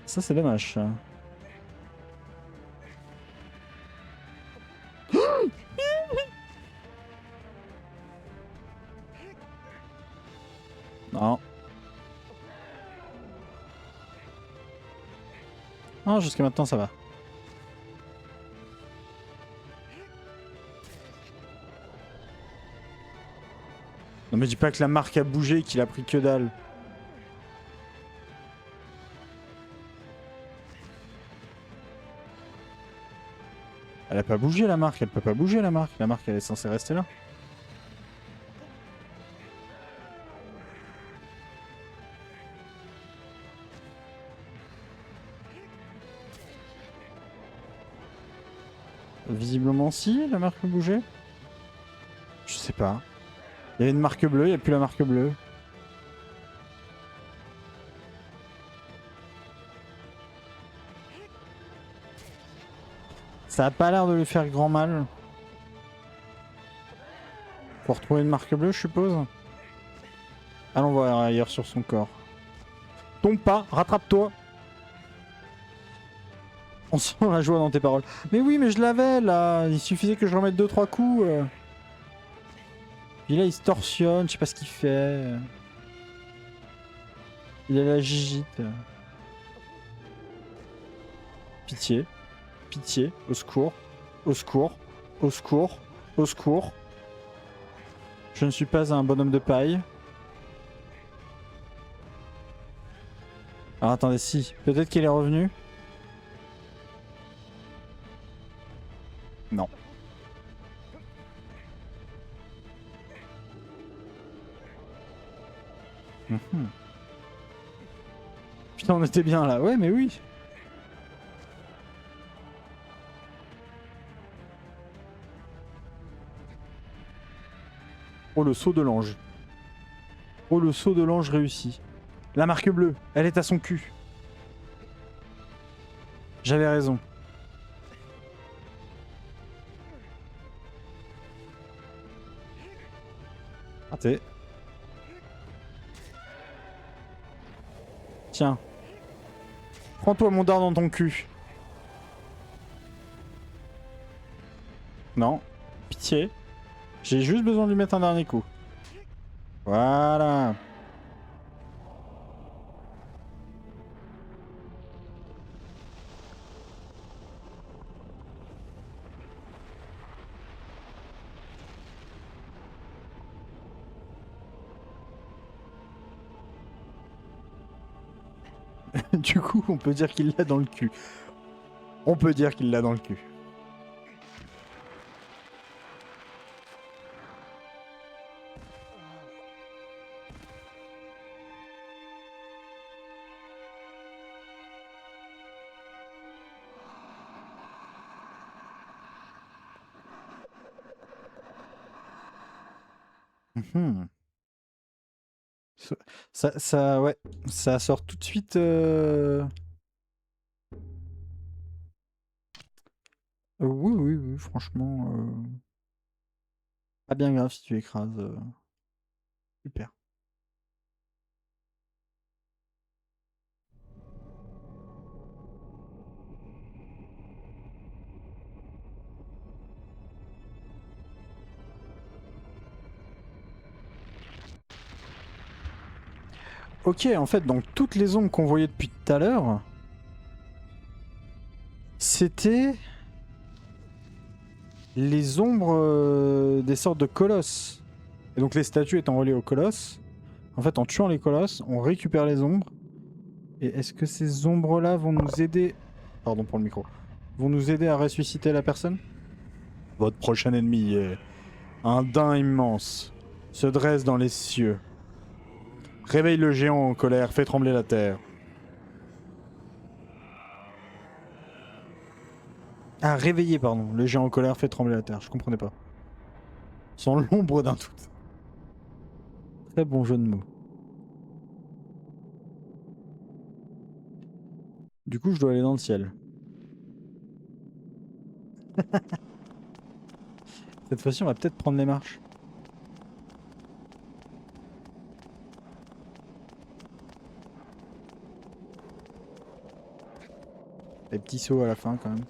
A: Ça, c'est dommage. Ça. Non. Non, jusqu'à maintenant, ça va. Non, mais dis pas que la marque a bougé et qu'il a pris que dalle. Elle a pas bougé la marque, elle peut pas bouger la marque. La marque elle est censée rester là. Visiblement si, la marque peut bouger. Je sais pas. Il y avait une marque bleue, il n'y a plus la marque bleue. Ça a pas l'air de lui faire grand mal. Faut retrouver une marque bleue, je suppose. Allons voir ailleurs sur son corps. Tombe pas, rattrape-toi. On sent la joie dans tes paroles. Mais oui, mais je l'avais là. Il suffisait que je remette 2-3 coups. Puis là, il se torsionne, je sais pas ce qu'il fait. Il a la gigite. Pitié. Pitié. Au secours. Au secours. Au secours. Au secours. Je ne suis pas un bonhomme de paille. Alors attendez, si. Peut-être qu'il est revenu. Non. Putain, on était bien là. Ouais, mais oui. Oh, le saut de l'ange. Oh, le saut de l'ange réussi. La marque bleue, elle est à son cul. J'avais raison. Raté. Tiens. Prends-toi mon dard dans ton cul. Non. Pitié. J'ai juste besoin de lui mettre un dernier coup. Voilà. Du coup, on peut dire qu'il l'a dans le cul. On peut dire qu'il l'a dans le cul. Mhm. Ouais, ça sort tout de suite. Oui, oui, oui, franchement. Pas bien grave si tu écrases. Super. Ok, en fait, donc toutes les ombres qu'on voyait depuis tout à l'heure, c'était les ombres des sortes de colosses. Et donc les statues étant reliées aux colosses, en fait, en tuant les colosses, on récupère les ombres. Et est-ce que ces ombres-là vont nous aider... Pardon pour le micro. vont nous aider à ressusciter la personne? Votre prochain ennemi est un daim immense, se dresse dans les cieux. Réveille le géant en colère, fait trembler la terre. Ah, réveiller, pardon. Le géant en colère fait trembler la terre, je comprenais pas. Sans l'ombre d'un doute. Très bon jeu de mots. Du coup, je dois aller dans le ciel. Cette fois-ci, on va peut-être prendre les marches. Les petits sauts à la fin, quand même.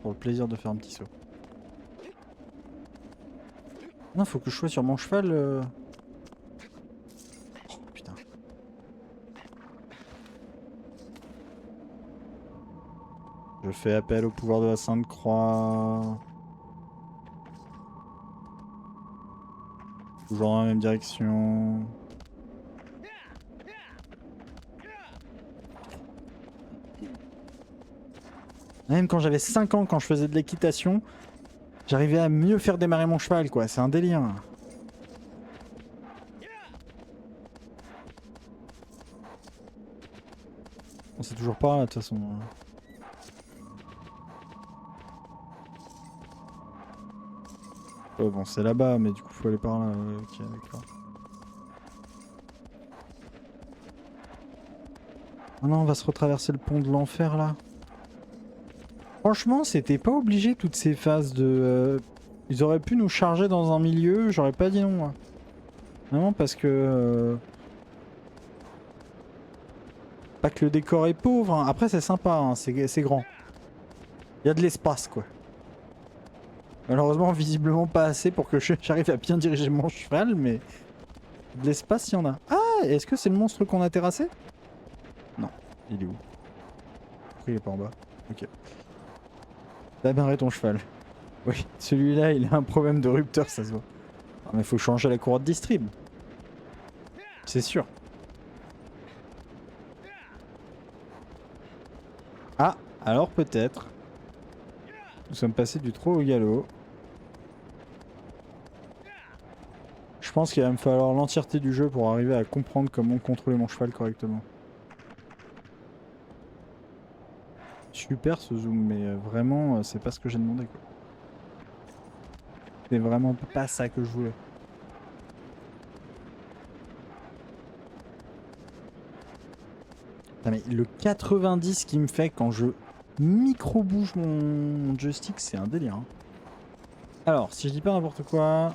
A: Pour le plaisir de faire un petit saut. Non, faut que je sois sur mon cheval. Oh, putain. Je fais appel au pouvoir de la Sainte Croix. Toujours dans la même direction. Même quand j'avais 5 ans, quand je faisais de l'équitation, j'arrivais à mieux faire démarrer mon cheval, quoi. C'est un délire. On sait toujours pas, de toute façon. Oh, bon, c'est là-bas, mais du coup, faut aller par là. Ok, d'accord. Oh non, on va se retraverser le pont de l'enfer, là. Franchement, c'était pas obligé, toutes ces phases de... Ils auraient pu nous charger dans un milieu, j'aurais pas dit non, moi. Vraiment, parce que... Pas que le décor est pauvre, hein. Après c'est sympa, hein. C'est grand. Il y a de l'espace, quoi. Malheureusement, visiblement pas assez pour que j'arrive à bien diriger mon cheval, mais... De l'espace, il y en a. Ah, est-ce que c'est le monstre qu'on a terrassé? Non. Il est où? Pourquoi il est pas en bas? Ok. T'as barré ton cheval. Oui, celui-là, il a un problème de rupteur, ça se voit. Ah, mais faut changer la courroie de distrib. C'est sûr. Ah, alors peut-être. Nous sommes passés du trot au galop. Je pense qu'il va me falloir l'entièreté du jeu pour arriver à comprendre comment contrôler mon cheval correctement. Super ce zoom, mais vraiment, c'est pas ce que j'ai demandé, quoi. C'est vraiment pas ça que je voulais. Putain, mais le 90 qui me fait quand je micro-bouge mon joystick, c'est un délire. Hein. Alors, si je dis pas n'importe quoi...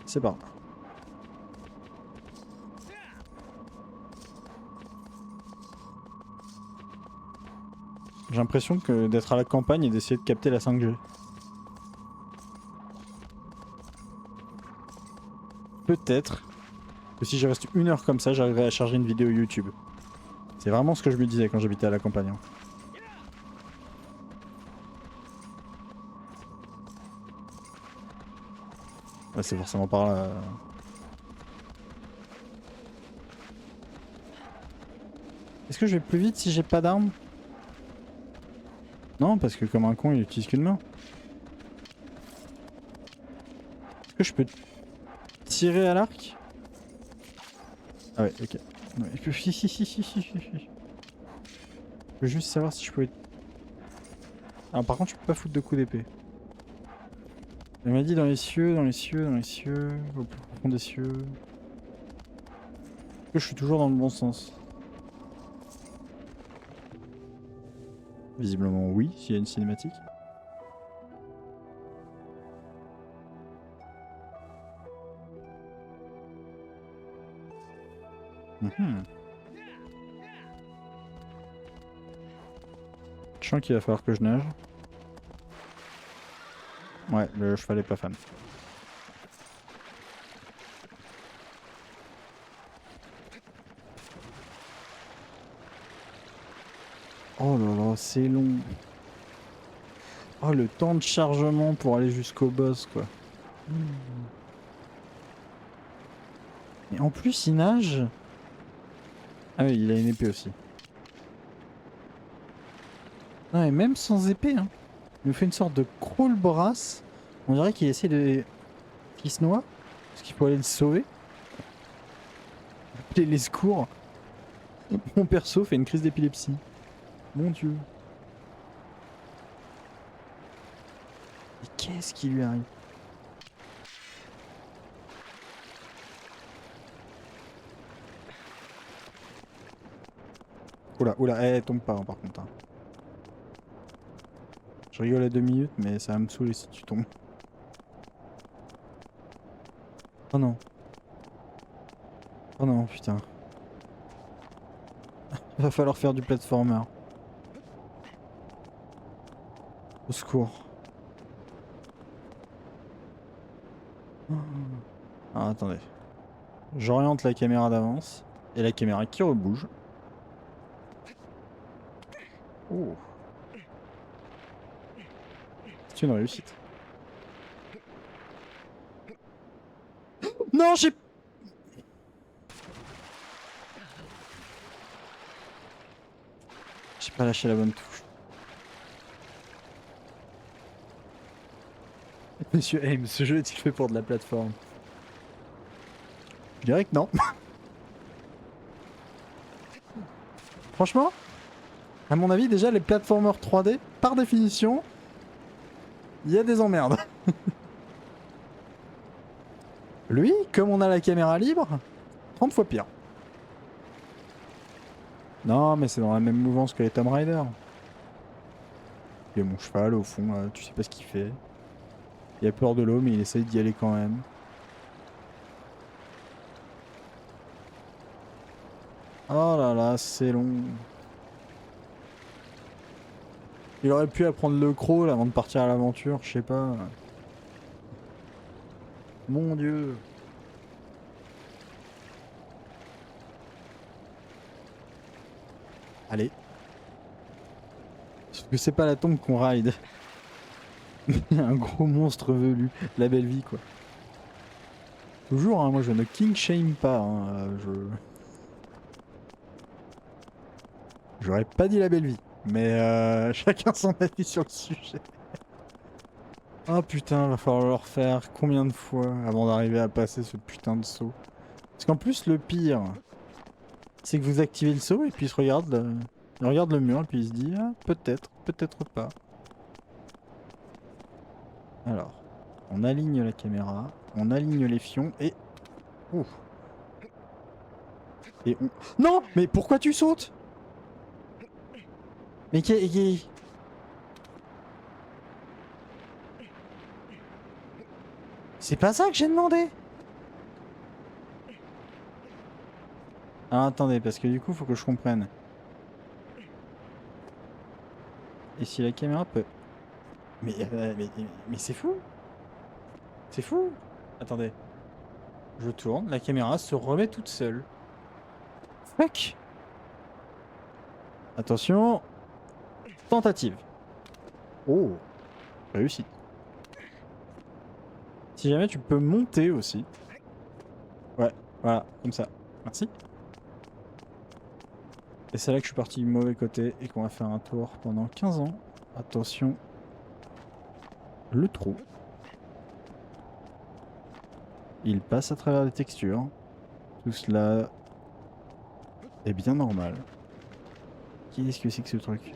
A: C'est pas grave. J'ai l'impression que d'être à la campagne et d'essayer de capter la 5G. Peut-être que si je reste 1 heure comme ça, j'arriverai à charger une vidéo YouTube. C'est vraiment ce que je me disais quand j'habitais à la campagne. Hein. Ouais, c'est forcément par là. Est-ce que je vais plus vite si j'ai pas d'arme? Non, parce que comme un con, il utilise qu'une main. Est-ce que je peux tirer à l'arc? Ah ouais, ok. Ouais, je veux juste savoir si je peux... Ah, par contre, je peux pas foutre de coups d'épée. Elle m'a dit dans les cieux, dans les cieux, dans les cieux, au plus profond des cieux. Est-ce que je suis toujours dans le bon sens? Visiblement oui, s'il y a une cinématique. Je sens qu'il va falloir que je nage. Ouais, le cheval est pas fan. Oh là là, c'est long. Oh, le temps de chargement pour aller jusqu'au boss, quoi. Et en plus, il nage. Ah oui, il a une épée aussi. Non mais même sans épée, hein. Il nous fait une sorte de crawl brass. On dirait qu'il essaie de... qu'il se noie. Parce qu'il faut aller le sauver. Appeler les secours. Mon perso fait une crise d'épilepsie. Mon dieu. Mais qu'est-ce qui lui arrive? Oula, oula, tombe pas hein, par contre. Hein. Je rigole à 2 minutes, mais ça va me saouler si tu tombes. Oh non. Oh non, putain. Va falloir faire du platformer. Au secours. Ah, attendez. J'oriente la caméra d'avance. Et la caméra qui rebouge. Oh. C'est une réussite. Non, j'ai... J'ai pas lâché la bonne touche. Monsieur Aim, ce jeu est-il fait pour de la plateforme? Je dirais que non. Franchement, à mon avis, déjà, les platformers 3D, par définition, il y a des emmerdes. Lui, comme on a la caméra libre, 30 fois pire. Non, mais c'est dans la même mouvance que les Tomb Raider. Il y a mon cheval au fond, tu sais pas ce qu'il fait. Il a peur de l'eau, mais il essaye d'y aller quand même. Oh là là, c'est long. Il aurait pu apprendre le crawl avant de partir à l'aventure, je sais pas. Mon dieu. Allez. Parce que c'est pas la tombe qu'on ride. Un gros monstre velu. La belle vie, quoi. Toujours, hein, moi je ne king shame pas. Hein, J'aurais pas dit la belle vie. Mais chacun son avis sur le sujet. Oh putain, va falloir le refaire combien de fois avant d'arriver à passer ce putain de saut. Parce qu'en plus, le pire, c'est que vous activez le saut et puis il regarde le mur et puis il se dit ah, peut-être, peut-être pas. Alors, on aligne la caméra, on aligne les fions et... Ouh. Et on... Non! Mais pourquoi tu sautes? Mais qui... C'est pas ça que j'ai demandé! Ah, attendez, parce que du coup, faut que je comprenne. Et si la caméra peut... Mais c'est fou! C'est fou! Attendez. Je tourne, la caméra se remet toute seule. Fuck! Attention! Tentative. Oh! Réussi. Si jamais tu peux monter aussi. Ouais, voilà, comme ça. Merci. Et c'est là que je suis parti du mauvais côté et qu'on va faire un tour pendant 15 ans. Attention. Le trou. Il passe à travers les textures. Tout cela est bien normal. Qu'est-ce que c'est que ce truc?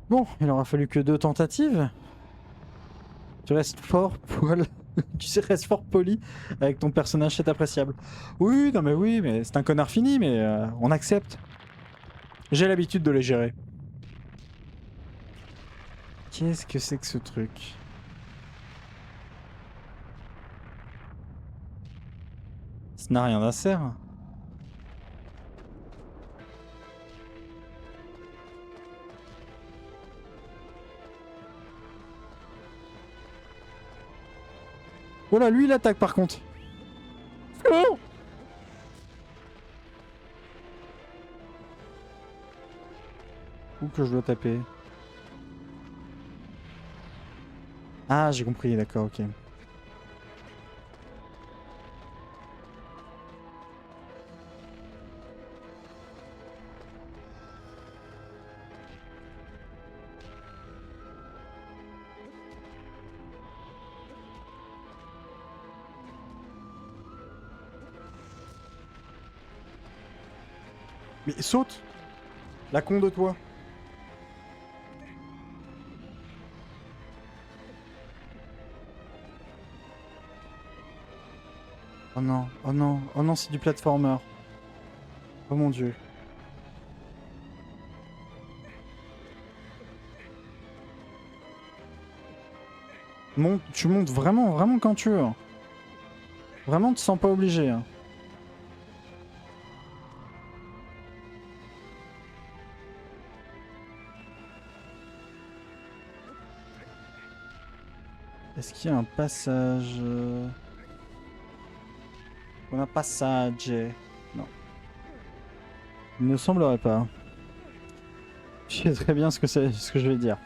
A: Bon, il aura fallu que 2 tentatives. Tu restes fort, poil. Tu restes fort poli avec ton personnage, c'est appréciable. Oui, non mais oui, mais c'est un connard fini, mais on accepte. J'ai l'habitude de les gérer. Qu'est-ce que c'est que ce truc? Ça n'a rien d'insère. Voilà, lui il attaque par contre. Oh, où que je dois taper? Ah, j'ai compris, d'accord, ok. Mais saute! La con de toi! Oh non, oh non, oh non, c'est du platformer. Oh mon dieu. Tu montes vraiment, vraiment quand tu veux. Hein. Vraiment, tu te sens pas obligé. Hein. Est-ce qu'il y a un passage On a un passage. Non. Il ne semblerait pas. Je sais très bien ce que je vais dire.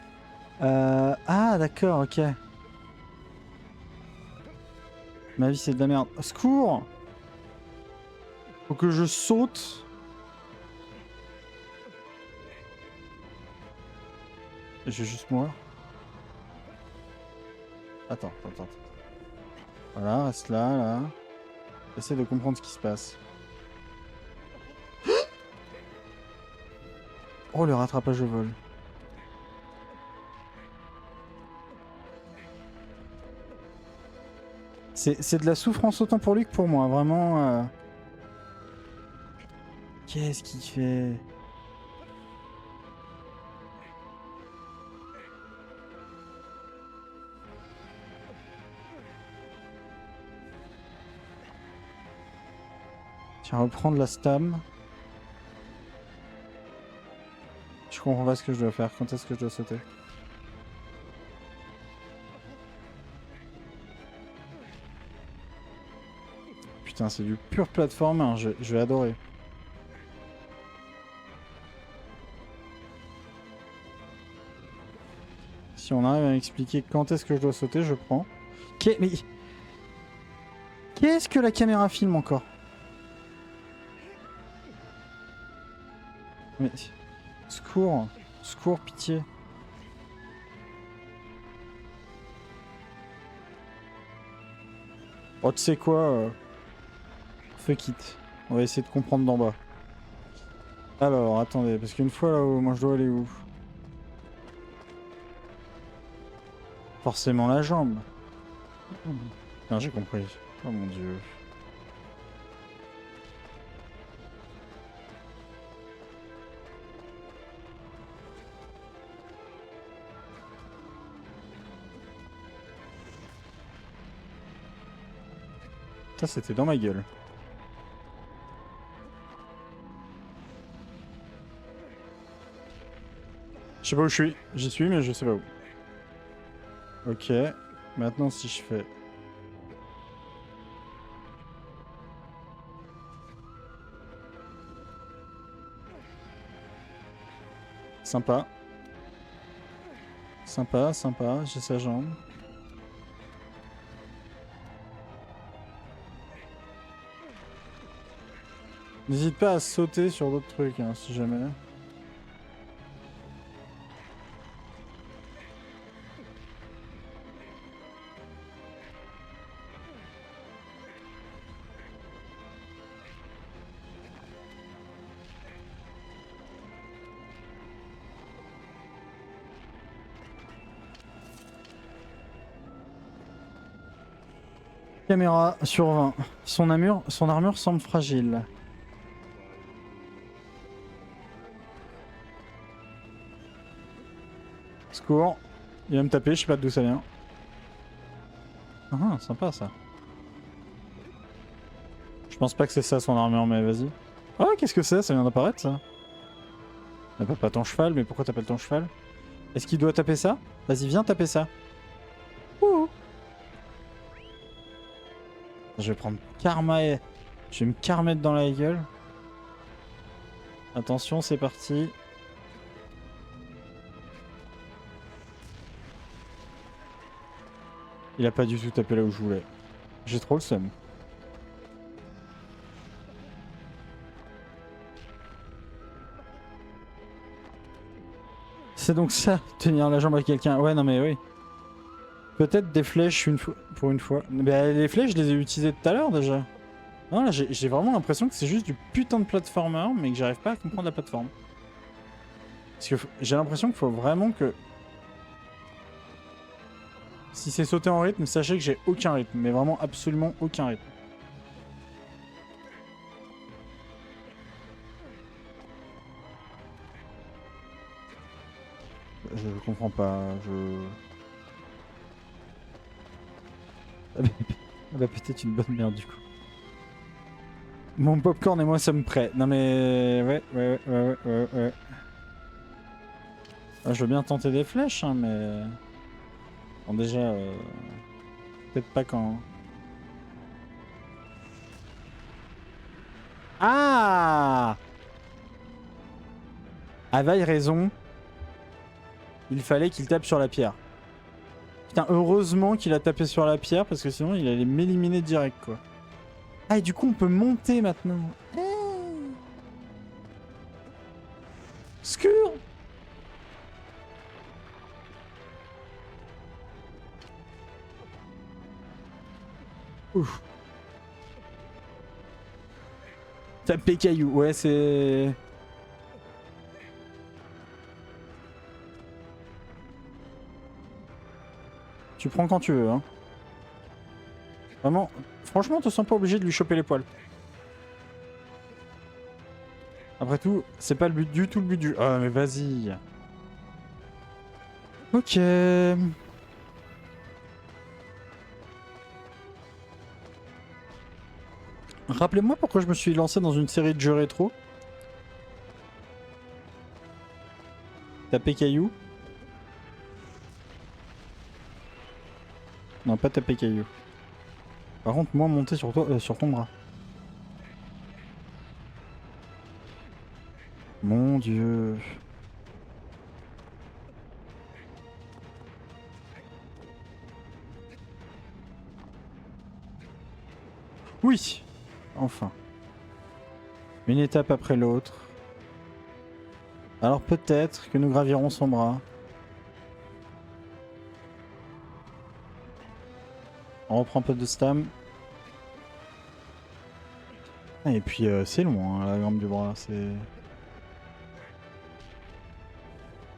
A: Ah, d'accord, ok. Ma vie, c'est de la merde. Au secours! Faut que je saute. Je vais juste mourir. Attends. Voilà, reste là. Essaye de comprendre ce qui se passe. Oh, le rattrapage au vol. C'est de la souffrance autant pour lui que pour moi, vraiment. Qu'est-ce qu'il fait? Tiens, reprendre la stam. Je comprends pas ce que je dois faire. Quand est-ce que je dois sauter? Putain, c'est du pur platformer. Je vais adorer. Si on arrive à m'expliquer quand est-ce que je dois sauter, je prends. Mais qu'est-ce que la caméra filme encore? Mais secours, pitié. Oh, tu sais quoi? Fuck it. On va essayer de comprendre d'en bas. Alors, attendez, parce qu'une fois là-haut, moi je dois aller où? Forcément la jambe. Non, j'ai compris. Oh mon dieu. Ça, c'était dans ma gueule. Je sais pas où je suis. J'y suis, mais je sais pas où. Ok. Maintenant, si je fais... Sympa. Sympa. J'ai sa jambe. N'hésite pas à sauter sur d'autres trucs, hein, si jamais. Caméra sur 20. Son armure semble fragile. Secours. Il va me taper, je sais pas d'où ça vient. Ah, sympa ça. Je pense pas que c'est ça son armure, mais vas-y. Oh, qu'est-ce que c'est? Ça vient d'apparaître ça. T'appelles pas ton cheval, mais pourquoi t'appelles ton cheval? Est-ce qu'il doit taper ça? Vas-y, viens taper ça. Ouh. Je vais prendre karma et... Je vais me karmettre dans la gueule. Attention, c'est parti. Il a pas du tout tapé là où je voulais. J'ai trop le seum. C'est donc ça, tenir la jambe à quelqu'un. Ouais, non mais oui. Peut-être des flèches pour une fois. Mais les flèches, je les ai utilisées tout à l'heure déjà. Non, là, j'ai vraiment l'impression que c'est juste du putain de platformer, mais que j'arrive pas à comprendre la plateforme. Parce que j'ai l'impression qu'il faut vraiment que... Si c'est sauter en rythme, sachez que j'ai aucun rythme, mais vraiment absolument aucun rythme. Je comprends pas, Ah bah peut-être une bonne merde du coup. Mon popcorn et moi sommes prêts. Non mais... Ouais. Ah, je veux bien tenter des flèches, hein, mais... Bon déjà... Peut-être pas quand... Ah, Availle raison. Il fallait qu'il tape sur la pierre. Putain, heureusement qu'il a tapé sur la pierre, parce que sinon il allait m'éliminer direct, quoi. Ah, et du coup on peut monter maintenant. Skur. Ouf. Taper caillou, ouais c'est... Tu prends quand tu veux, hein. Vraiment, franchement, te sens pas obligé de lui choper les poils. Après tout, c'est pas le but du tout le but du... Ah mais vas-y. Ok. Rappelez-moi pourquoi je me suis lancé dans une série de jeux rétro. Taper caillou. Non, pas taper caillou. Par contre, moi monter sur toi, sur ton bras. Mon dieu. Oui. Enfin. Une étape après l'autre. Alors peut-être que nous gravirons son bras. On reprend un peu de stam. Et puis c'est loin, hein, la gambe du bras, c'est...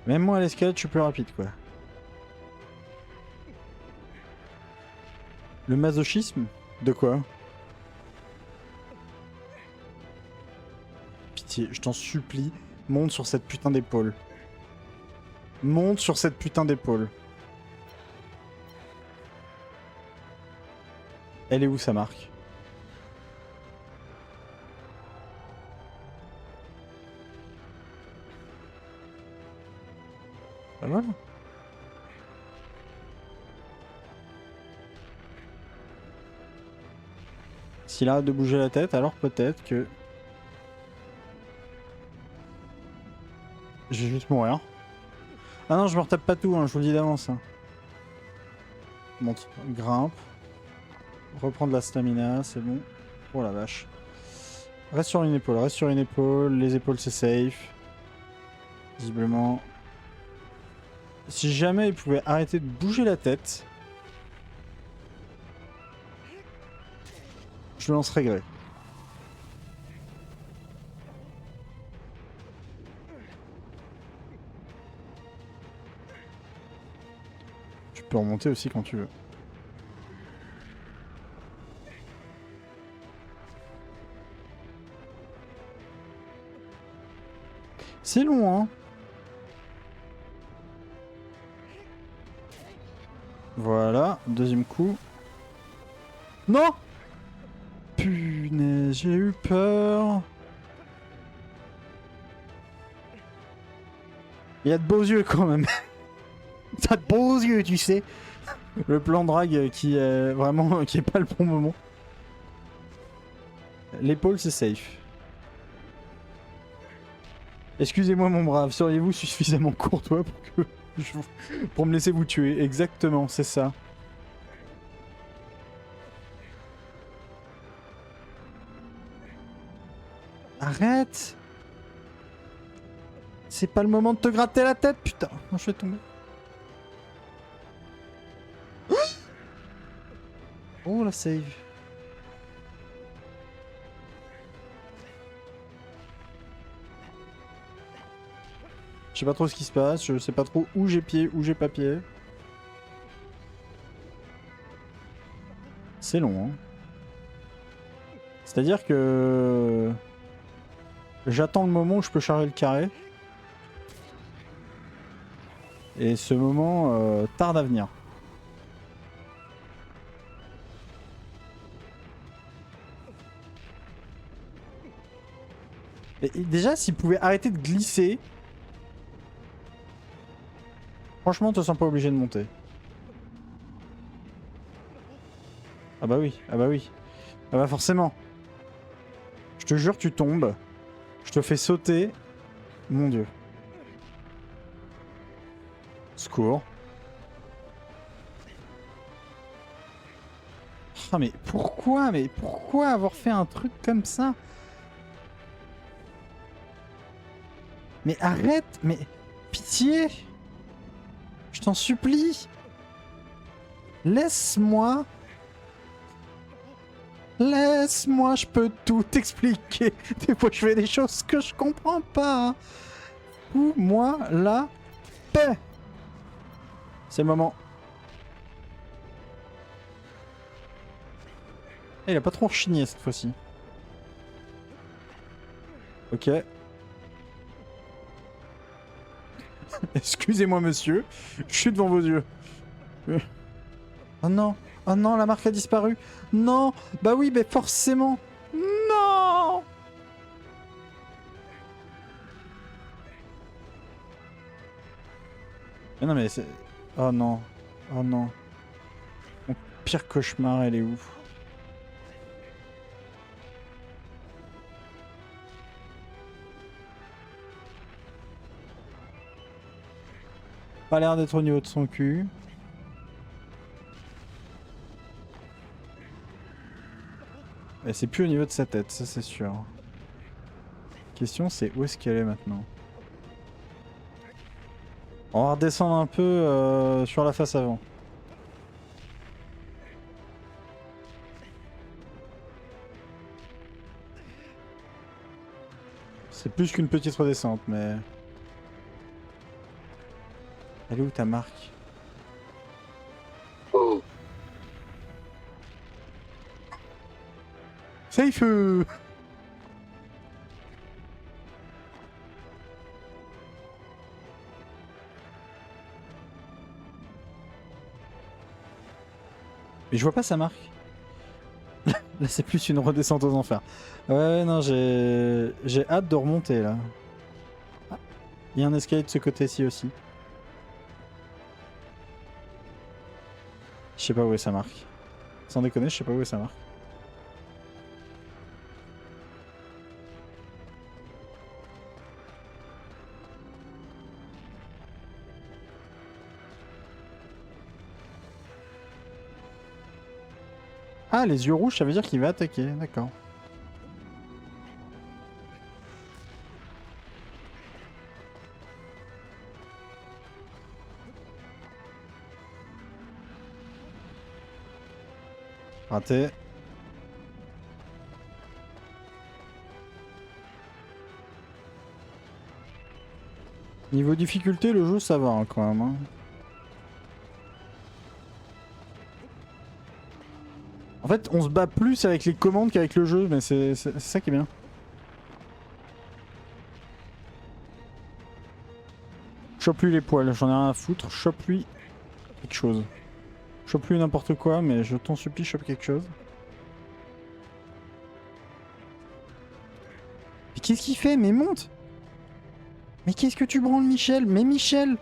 A: Même moi à l'escalade, je suis plus rapide, quoi. Le masochisme? De quoi? Pitié, je t'en supplie, monte sur cette putain d'épaule. Monte sur cette putain d'épaule. Elle est où sa marque? Pas mal. S'il arrête de bouger la tête, alors peut-être que... Je vais juste mourir. Ah non, je me retape pas tout, hein, je vous le dis d'avance. Hein. Monte, grimpe. Reprends de la stamina, c'est bon. Oh la vache. Reste sur une épaule, reste sur une épaule. Les épaules, c'est safe. Visiblement. Si jamais il pouvait arrêter de bouger la tête, je le lancerais gré. Tu peux remonter aussi quand tu veux. C'est long, hein. Voilà, deuxième coup. Non! Punaise, j'ai eu peur. Il y a de beaux yeux quand même. T'as de beaux yeux, tu sais. Le plan drag qui est vraiment qui est pas le bon moment. L'épaule, c'est safe. Excusez-moi mon brave, seriez-vous suffisamment courtois pour me laisser vous tuer? Exactement, c'est ça. Arrête! C'est pas le moment de te gratter la tête, putain! Non, je vais tomber. Oh la save. Je sais pas trop ce qui se passe, je sais pas trop où j'ai pied, où j'ai pas pied. C'est long, hein. C'est-à-dire que... J'attends le moment où je peux charger le carré. Et ce moment tarde à venir. Et déjà, s'il pouvait arrêter de glisser... Franchement, te sens pas obligé de monter. Ah bah oui, ah bah oui. Ah bah forcément. Je te jure, tu tombes. Je te fais sauter. Mon dieu. Secours. Ah mais pourquoi? Mais pourquoi avoir fait un truc comme ça? Mais arrête! Mais pitié! Je t'en supplie! Laisse-moi! Laisse-moi, je peux tout t'expliquer! Des fois je fais des choses que je comprends pas! Fous-moi la paix! C'est le moment. Il a pas trop rechigné cette fois-ci. Ok. Excusez-moi monsieur, je suis devant vos yeux. Oh non, oh non, la marque a disparu. Non, bah oui, mais forcément. Non. Mais non mais c'est... Oh non, oh non. Mon pire cauchemar, elle est où? Pas l'air d'être au niveau de son cul. Et c'est plus au niveau de sa tête, ça c'est sûr. Question c'est où est-ce qu'elle est maintenant? On va redescendre un peu sur la face avant. C'est plus qu'une petite redescente, mais... Elle est où ta marque? Oh. Safe. Mais je vois pas sa marque. Là c'est plus une redescente aux enfers. Ouais non j'ai hâte de remonter là. Ah, il y a un escalier de ce côté-ci aussi. Je sais pas où est sa marque. Sans déconner, je sais pas où est sa marque. Ah, les yeux rouges, ça veut dire qu'il va attaquer, d'accord. Raté. Niveau difficulté, le jeu ça va hein, quand même. Hein. En fait, on se bat plus avec les commandes qu'avec le jeu, mais c'est ça qui est bien. Chope-lui les poils, j'en ai rien à foutre. Chope-lui quelque chose. Chope-lui n'importe quoi, mais je t'en supplie, chope quelque chose. Mais qu'est-ce qu'il fait? Mais monte! Mais qu'est-ce que tu branles, Michel? Mais Michel!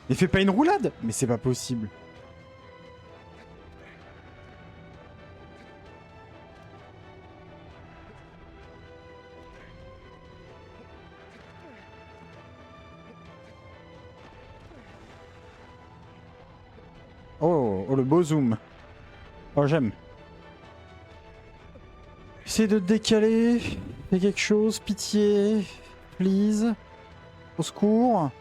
A: Mais fais pas une roulade! Mais c'est pas possible. Oh, oh le beau zoom. Oh j'aime. Essaye de te décaler. Fais quelque chose, pitié. Please. Au secours.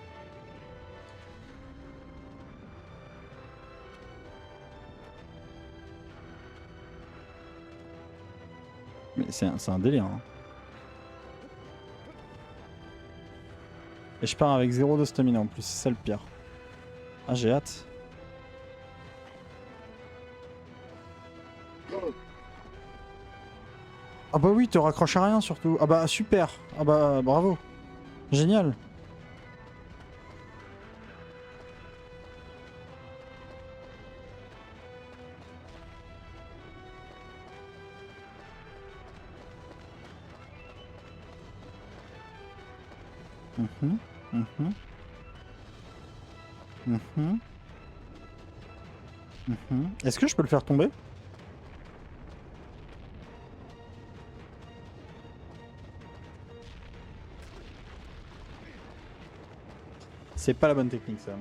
A: Mais c'est un délire. Hein. Et je pars avec 0 de stamina en plus, c'est ça le pire. Ah, j'ai hâte. Ah bah oui, te raccroche à rien surtout. Ah bah super. Ah bah bravo. Génial. Mhm, mhm, mhm, mhm. Est-ce que je peux le faire tomber? C'est pas la bonne technique ça.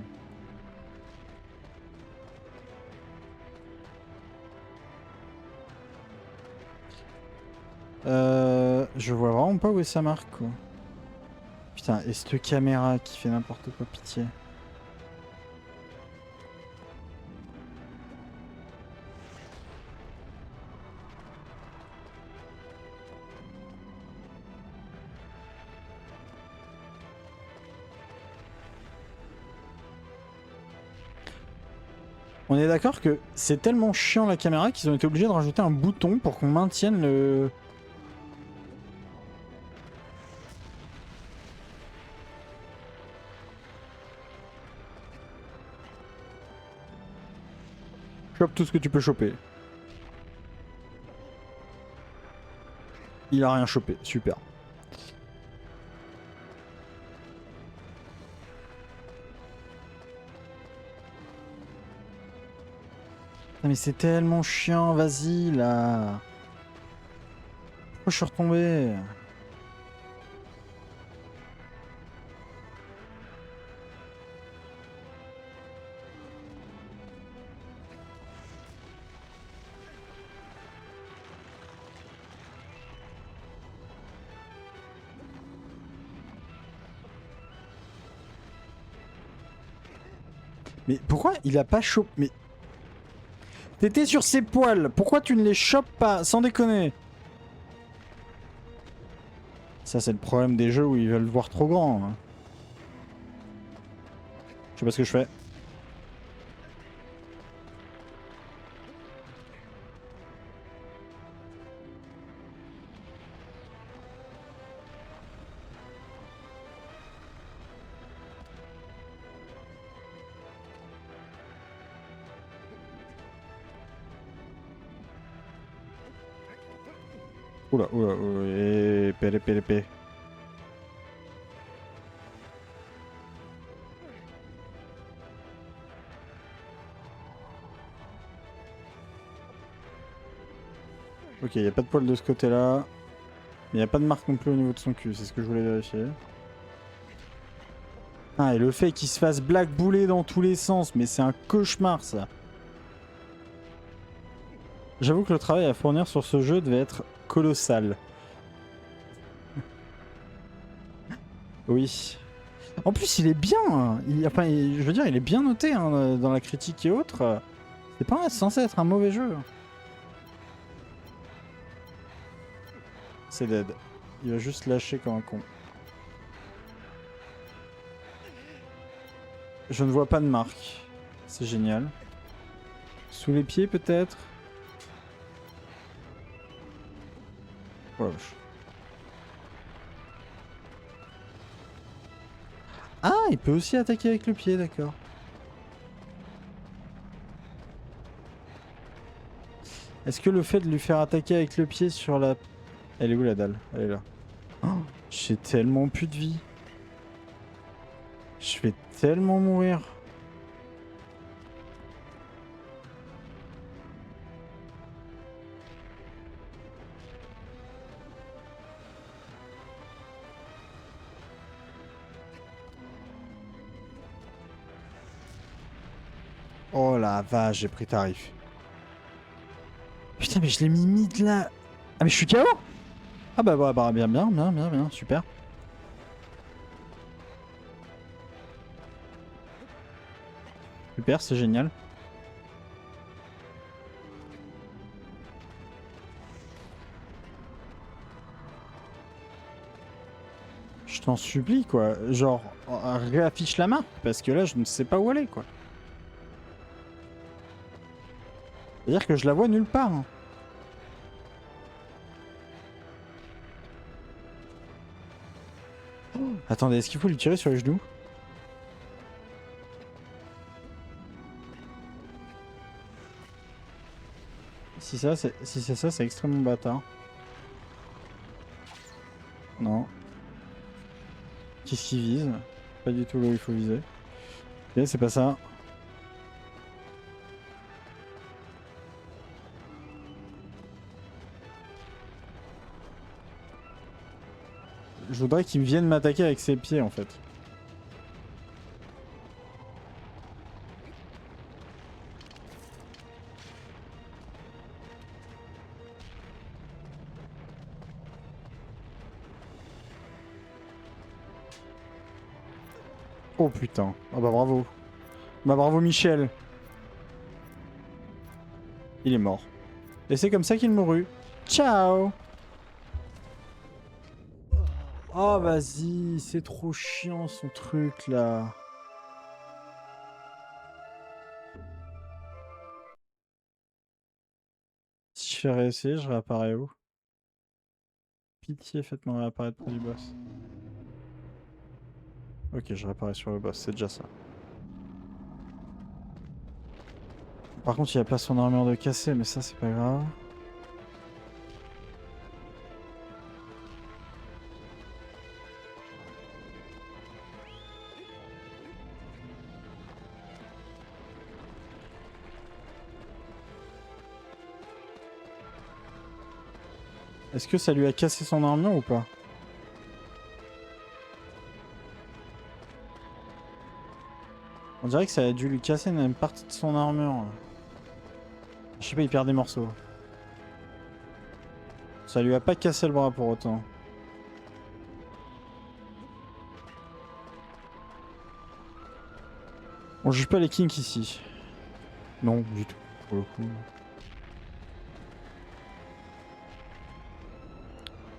A: Je vois vraiment pas où est sa marque quoi. Putain, et cette caméra qui fait n'importe quoi, pitié. On est d'accord que c'est tellement chiant la caméra qu'ils ont été obligés de rajouter un bouton pour qu'on maintienne le... Chope tout ce que tu peux choper. Il a rien chopé, super. Ah, mais c'est tellement chiant, vas-y là. Pourquoi je suis retombé? Mais pourquoi il a pas chopé? Mais... T'étais sur ses poils, pourquoi tu ne les chopes pas? Sans déconner. Ça c'est le problème des jeux où ils veulent voir trop grand. Hein. Je sais pas ce que je fais. Oula, oula, oula, et péré, péré, péré. Ok, y a pas de poil de ce côté-là. Mais y a pas de marque non plus au niveau de son cul, c'est ce que je voulais vérifier. Ah, et le fait qu'il se fasse blackbouler dans tous les sens, mais c'est un cauchemar ça. J'avoue que le travail à fournir sur ce jeu devait être colossal. Oui. En plus, il est bien. Hein. Enfin, je veux dire, il est bien noté hein, dans la critique et autres. C'est pas censé être un mauvais jeu. C'est dead. Il va juste lâcher comme un con. Je ne vois pas de marque. C'est génial. Sous les pieds peut-être. Oh la vache. Ah, il peut aussi attaquer avec le pied, d'accord. Est-ce que le fait de lui faire attaquer avec le pied sur la... Elle est où la dalle? Elle est là. Oh, j'ai tellement plus de vie. Je vais tellement mourir. Oh la vache, j'ai pris tarif. Putain, mais je l'ai mis mid là. Ah, mais je suis KO. Ah bah, bien, bien, bien, bien, bien, super. Super, c'est génial. Je t'en supplie, quoi. Genre, réaffiche la map, parce que là, je ne sais pas où aller, quoi. C'est-à-dire que je la vois nulle part. Hein. Oh, attendez, est-ce qu'il faut lui tirer sur les genoux? Si c'est ça, c'est extrêmement bâtard. Non. Qu'est-ce qu'il vise? Pas du tout là où il faut viser. Ok, c'est pas ça. Je voudrais qu'il vienne m'attaquer avec ses pieds en fait. Oh putain. Ah bah bravo. Bah bravo Michel. Il est mort. Et c'est comme ça qu'il mourut. Ciao. Oh vas-y, c'est trop chiant son truc là. Si je fais réessayer, je réapparais où? Pitié, faites-moi réapparaître près du boss. Ok, je réapparais sur le boss, c'est déjà ça. Par contre, il a pas son armure de casser, mais ça c'est pas grave. Est-ce que ça lui a cassé son armure ou pas? On dirait que ça a dû lui casser une partie de son armure. Je sais pas, il perd des morceaux. Ça lui a pas cassé le bras pour autant. On juge pas les kinks ici. Non, du tout, pour le coup.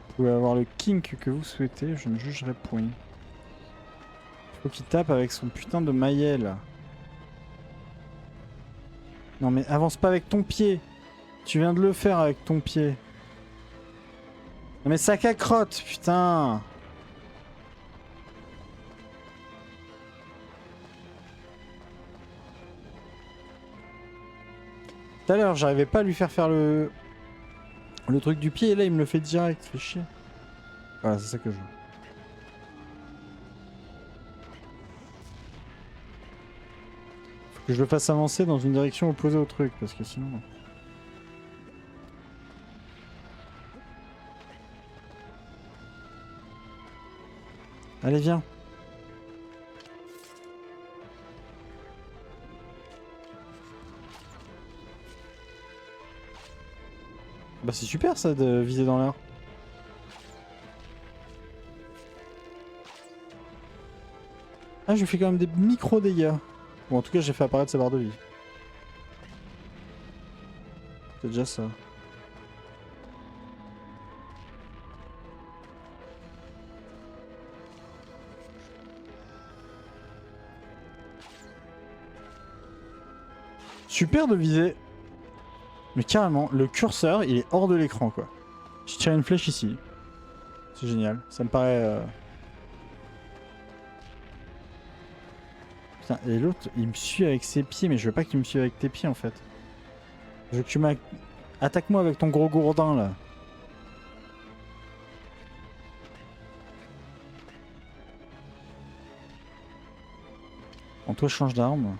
A: Vous pouvez avoir le kink que vous souhaitez, je ne jugerai point. Il faut qu'il tape avec son putain de maillet là. Non mais avance pas avec ton pied. Tu viens de le faire avec ton pied. Non mais sac à crotte, putain. Tout à l'heure, j'arrivais pas à lui faire le truc du pied et là il me le fait direct, fait chier. Voilà, c'est ça que je veux. Faut que je le fasse avancer dans une direction opposée au truc parce que sinon... Allez, viens. Bah c'est super ça de viser dans l'air. Ah, je lui fais quand même des micro dégâts. Bon, en tout cas, j'ai fait apparaître sa barre de vie. C'est déjà ça. Super de viser. Mais carrément, le curseur, il est hors de l'écran, quoi. Je tire une flèche ici. C'est génial. Ça me paraît... Putain, et l'autre, il me suit avec ses pieds, mais je veux pas qu'il me suive avec tes pieds, en fait. Je veux que tu m'attaques. Attaque-moi avec ton gros gourdin, là. En toi, change d'arme.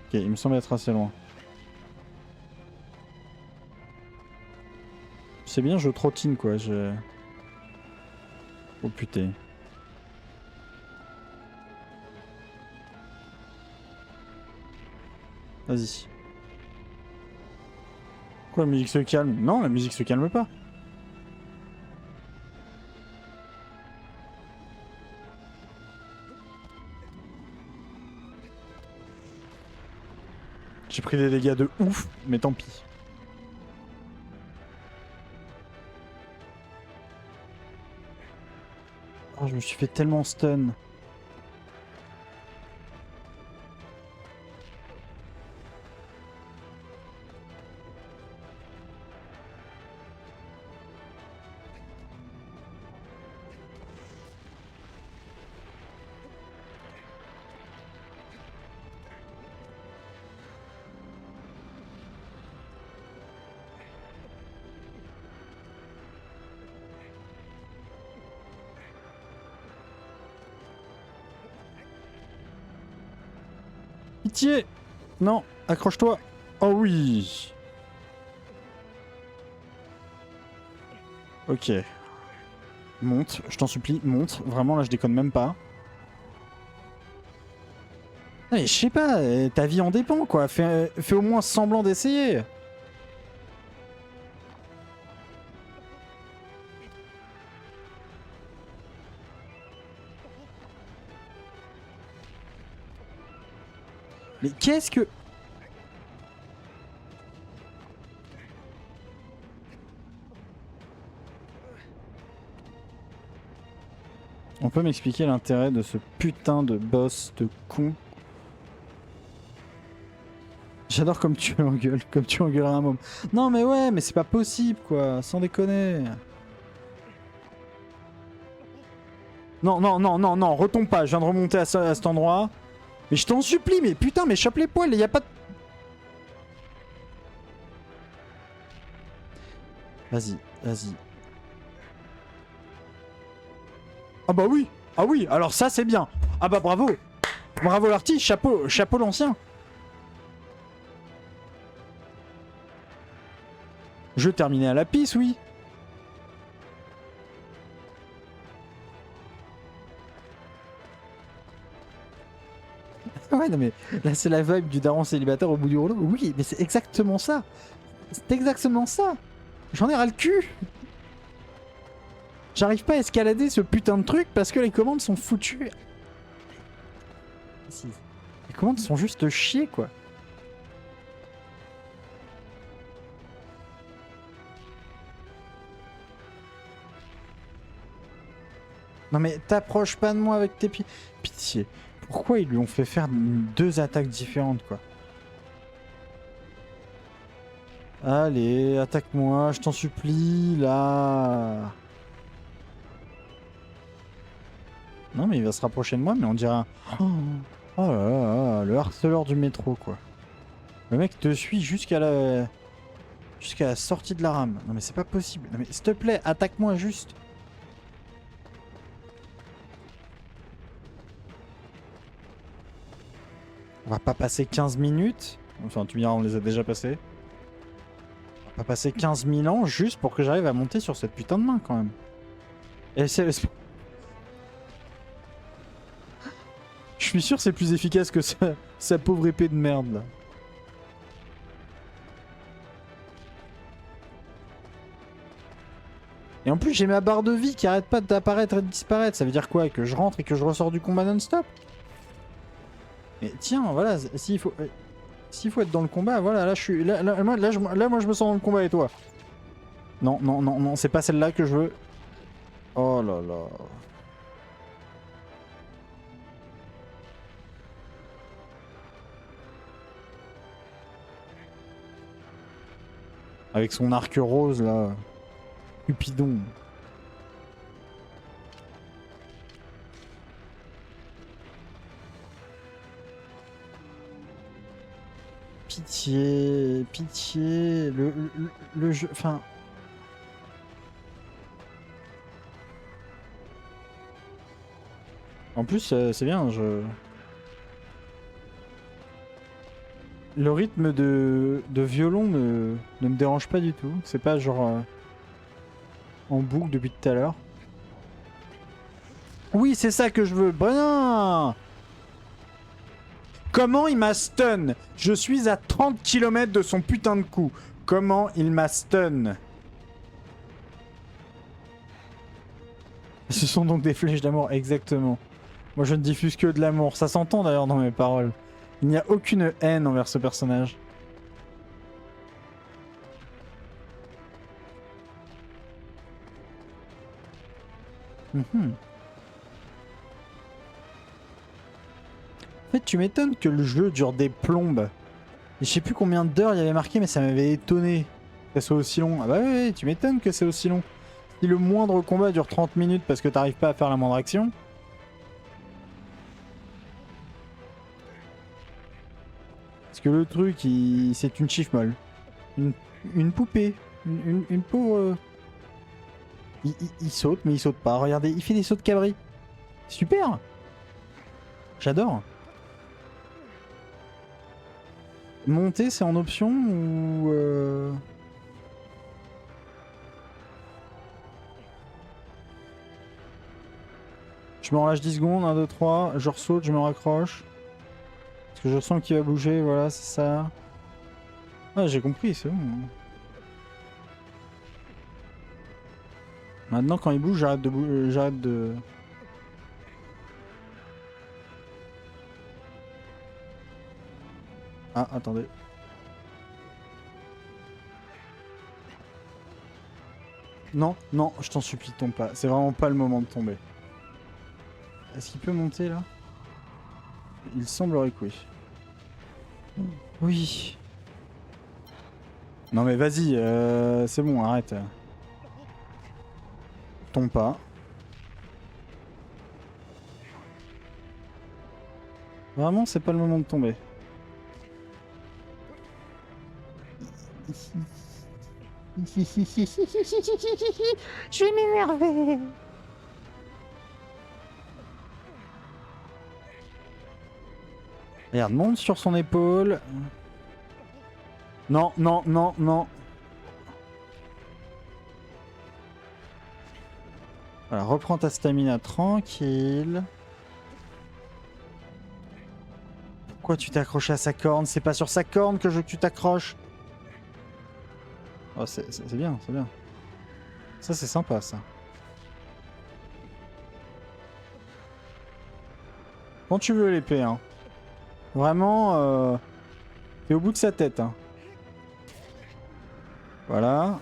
A: Ok, il me semble être assez loin. C'est bien, je trottine, quoi. Oh putain. Vas-y. Quoi, la musique se calme? Non, la musique se calme pas. J'ai pris des dégâts de ouf, mais tant pis. Oh, je me suis fait tellement stun. Pitié! Non, accroche-toi! Oh oui! Ok. Monte, je t'en supplie, monte. Vraiment, là, je déconne même pas. Non, mais je sais pas, ta vie en dépend, quoi. Fais au moins semblant d'essayer. Mais qu'est-ce que... On peut m'expliquer l'intérêt de ce putain de boss de con? J'adore comme tu engueules, comme tu engueuleras un môme. Non mais ouais, mais c'est pas possible quoi, sans déconner. Non, non, non, non, non, retombe pas, je viens de remonter à cet endroit. Mais je t'en supplie, mais putain, mais chope les poils, y a pas de... Vas-y, vas-y. Ah bah oui, ah oui, alors ça c'est bien. Ah bah bravo, bravo l'artiste, chapeau, chapeau l'ancien. Je terminais à la pisse, oui. Ouais, non mais là c'est la vibe du daron célibataire au bout du rouleau. Oui, mais c'est exactement ça. C'est exactement ça. J'en ai ras le cul. J'arrive pas à escalader ce putain de truc parce que les commandes sont foutues. Les commandes sont juste chiées, quoi. Non mais t'approches pas de moi avec tes pieds. Pitié. Pourquoi ils lui ont fait faire deux attaques différentes, quoi? Allez, attaque-moi, je t'en supplie, là. Non mais il va se rapprocher de moi, mais on dirait un... Oh là là, le harceleur du métro, quoi. Le mec te suit jusqu'à la sortie de la rame. Non mais c'est pas possible. Non mais s'il te plaît, attaque-moi juste. On va pas passer 15 minutes. Enfin, tu me diras, on les a déjà passés. On va pas passer 15 000 ans juste pour que j'arrive à monter sur cette putain de main, quand même. Et c'est... Je suis sûr que c'est plus efficace que sa pauvre épée de merde, là. Et en plus, j'ai ma barre de vie qui arrête pas d'apparaître et de disparaître. Ça veut dire quoi? Que je rentre et que je ressors du combat non-stop? Mais tiens, voilà, s'il faut être dans le combat, voilà, là, je suis... moi, je me sens dans le combat, et toi? Non, non, non, non, c'est pas celle-là que je veux. Oh là là. Avec son arc rose, là. Cupidon. Pitié, pitié, le jeu, enfin... En plus, c'est bien, Le rythme de violon ne me dérange pas du tout. C'est pas genre en boucle depuis tout à l'heure. Oui, c'est ça que je veux. Ben... Comment il m'a stun? Je suis à 30 km de son putain de coup. Comment il m'a stun? Ce sont donc des flèches d'amour, exactement. Moi je ne diffuse que de l'amour. Ça s'entend d'ailleurs dans mes paroles. Il n'y a aucune haine envers ce personnage. En fait, tu m'étonnes que le jeu dure des plombes. Et je sais plus combien d'heures il y avait marqué, mais ça m'avait étonné que ça soit aussi long. Ah bah ouais, tu m'étonnes que c'est aussi long. Si le moindre combat dure 30 minutes parce que t'arrives pas à faire la moindre action... Parce que le truc, c'est une chiffre molle. Une poupée. Une pauvre... Il saute, mais il saute pas. Regardez, il fait des sauts de cabri. Super. J'adore. Monter, c'est en option ou... Je me relâche 10 secondes, 1, 2, 3, je ressaute, je me raccroche. Parce que je sens qu'il va bouger, voilà, c'est ça. Ah, j'ai compris, c'est bon. Maintenant, quand il bouge, j'arrête de... j'arrête de... Ah, attendez. Non, non, je t'en supplie, tombe pas. C'est vraiment pas le moment de tomber. Est-ce qu'il peut monter, là? Il semblerait que oui. Oui. Non mais vas-y, c'est bon, arrête. Tombe pas. Vraiment, c'est pas le moment de tomber. Je vais m'énerver. Regarde, monte sur son épaule. Non, non, non, non. Voilà, reprends ta stamina tranquille. Pourquoi tu t'es accroché à sa corne? C'est pas sur sa corne que je veux que tu t'accroches. Oh, c'est bien, c'est bien. Ça, c'est sympa, ça. Quand tu veux l'épée, hein. Vraiment, t'es au bout de sa tête, hein. Voilà.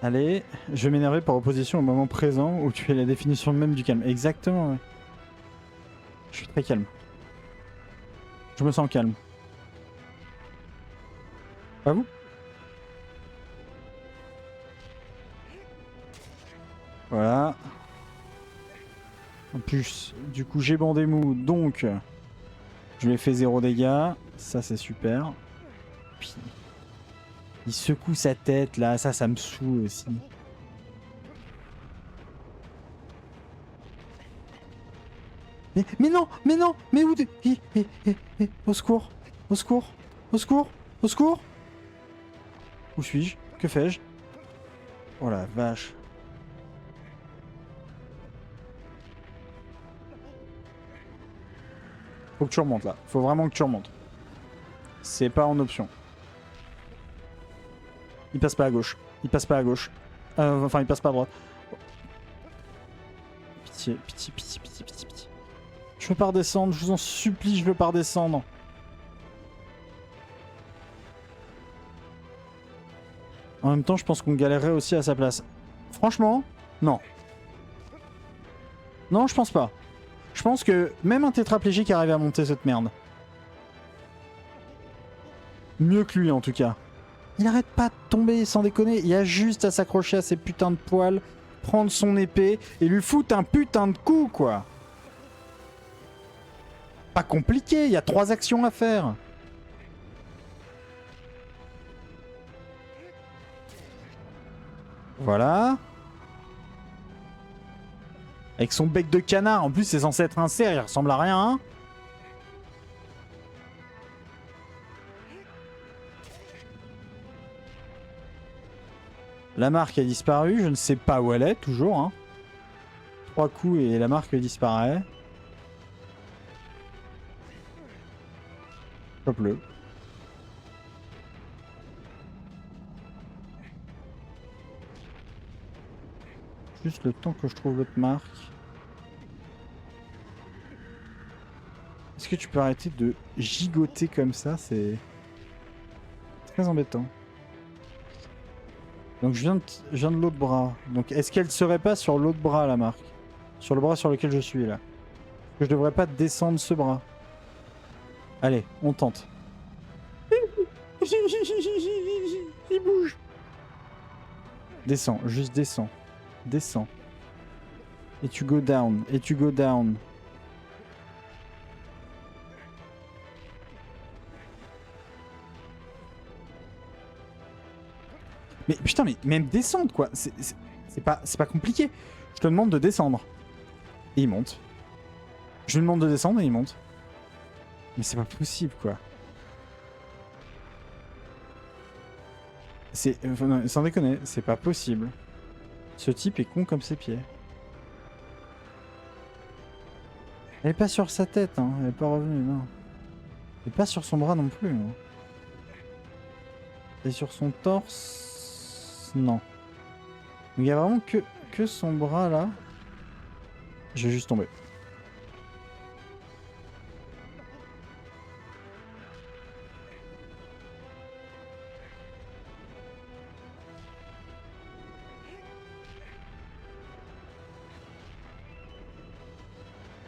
A: Allez, je vais m'énerver par opposition au moment présent où tu es la définition même du calme. Exactement, ouais. Je suis très calme. Je me sens calme. Pas vous? Voilà. En plus, du coup, j'ai bandé mou, donc je lui ai fait 0 dégâts. Ça, c'est super. Puis, il secoue sa tête, là. Ça me saoule aussi. Mais non, mais non, mais où au secours, au secours, au secours, au secours. Où suis-je? Que fais-je? Oh la vache. Faut que tu remontes là. Faut vraiment que tu remontes. C'est pas en option. Il passe pas à gauche. Il passe pas à gauche. Enfin, il passe pas à droite. Pitié, pitié, pitié, pitié, pitié, pitié. Je veux pas redescendre, je vous en supplie, je veux pas redescendre. En même temps, je pense qu'on galérerait aussi à sa place. Franchement, non. Non, je pense pas. Je pense que même un tétraplégique arrive à monter cette merde. Mieux que lui, en tout cas. Il arrête pas de tomber, sans déconner. Il y a juste à s'accrocher à ses putains de poils, prendre son épée et lui foutre un putain de coup, quoi. Pas compliqué, il y a 3 actions à faire. Voilà. Avec son bec de canard, en plus c'est censé être un cerf, il ressemble à rien, hein. La marque a disparu, je ne sais pas où elle est, toujours, hein. 3 coups et la marque disparaît. Chope-le. Juste le temps que je trouve l'autre marque. Est-ce que tu peux arrêter de gigoter comme ça? C'est très embêtant. Donc je viens de l'autre bras. Donc est-ce qu'elle serait pas sur l'autre bras la marque? Sur le bras sur lequel je suis là. Je devrais pas descendre ce bras. Allez, on tente. Il bouge. Descends, juste descends. Descends. Et tu go down. Et tu go down. Mais putain, mais même descendre quoi. C'est pas compliqué. Je te demande de descendre. Et il monte. Je lui demande de descendre et il monte. Mais c'est pas possible quoi. Sans déconner, c'est pas possible. Ce type est con comme ses pieds. Elle est pas sur sa tête, hein. Elle est pas revenue, non. Elle est pas sur son bras non plus. Hein. Elle est sur son torse. Non. Il y a vraiment que son bras là. Je vais juste tomber.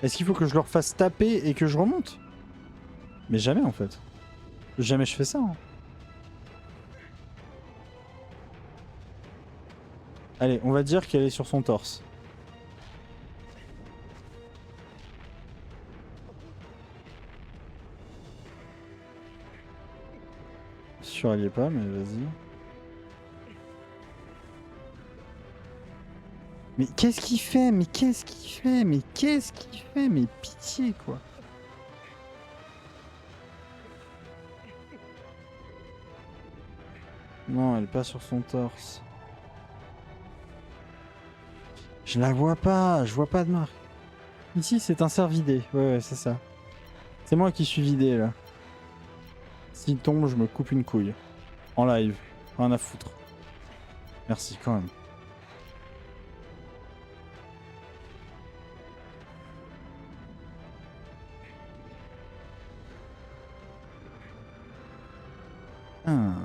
A: Est-ce qu'il faut que je leur fasse taper et que je remonte? Mais jamais en fait. Jamais je fais ça. Hein. Allez, on va dire qu'elle est sur son torse. Sûr, elle y est pas, mais vas-y. Mais qu'est-ce qu'il fait? Mais qu'est-ce qu'il fait? Mais qu'est-ce qu'il fait? Mais pitié quoi. Non, elle est pas sur son torse. Je la vois pas, je vois pas de marque. Ici, c'est un cerf vidé. Ouais, c'est ça. C'est moi qui suis vidé là. S'il tombe, je me coupe une couille. En live. Rien à foutre. Merci quand même. Ah.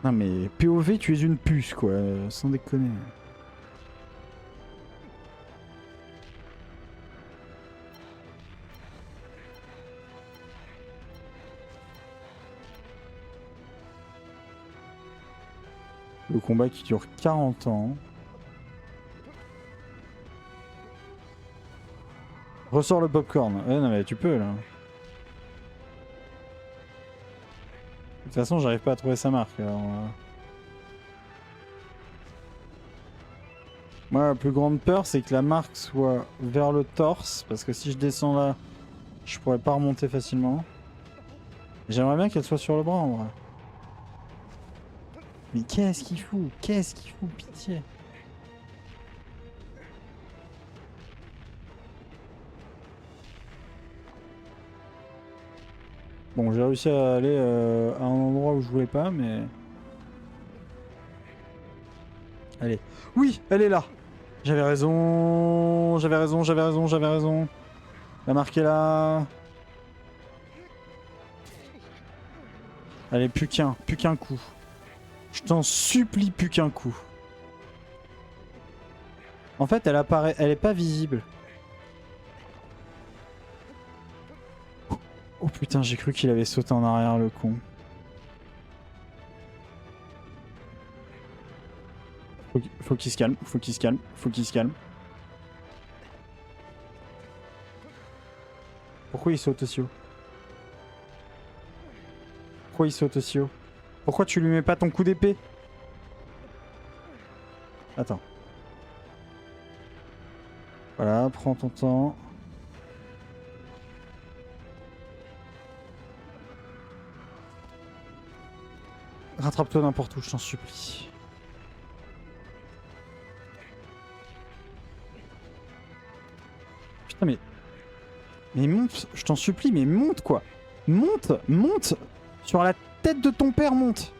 A: Non mais POV, tu es une puce quoi, sans déconner. Le combat qui dure 40 ans. Ressors le popcorn. Ouais, non mais tu peux là. De toute façon, j'arrive pas à trouver sa marque. Alors, moi, la plus grande peur, c'est que la marque soit vers le torse. Parce que si je descends là, je pourrais pas remonter facilement. J'aimerais bien qu'elle soit sur le bras en vrai. Mais qu'est-ce qu'il fout? Qu'est-ce qu'il fout? Pitié. Bon, j'ai réussi à aller à un endroit où je voulais pas, mais... Allez. Oui, elle est là. J'avais raison, j'avais raison, j'avais raison, j'avais raison. La marque est là. Allez, plus qu'un coup. Je t'en supplie, plus qu'un coup. En fait, elle apparaît, elle est pas visible. Oh putain, j'ai cru qu'il avait sauté en arrière, le con. Faut qu'il se calme, faut qu'il se calme, faut qu'il se calme. Pourquoi il saute aussi haut? Pourquoi il saute aussi haut? Pourquoi tu lui mets pas ton coup d'épée? Attends. Voilà, prends ton temps. Rattrape-toi n'importe où, je t'en supplie. Putain, mais... Mais monte, je t'en supplie, mais monte quoi. Monte, monte. Sur la tête de ton père, monte.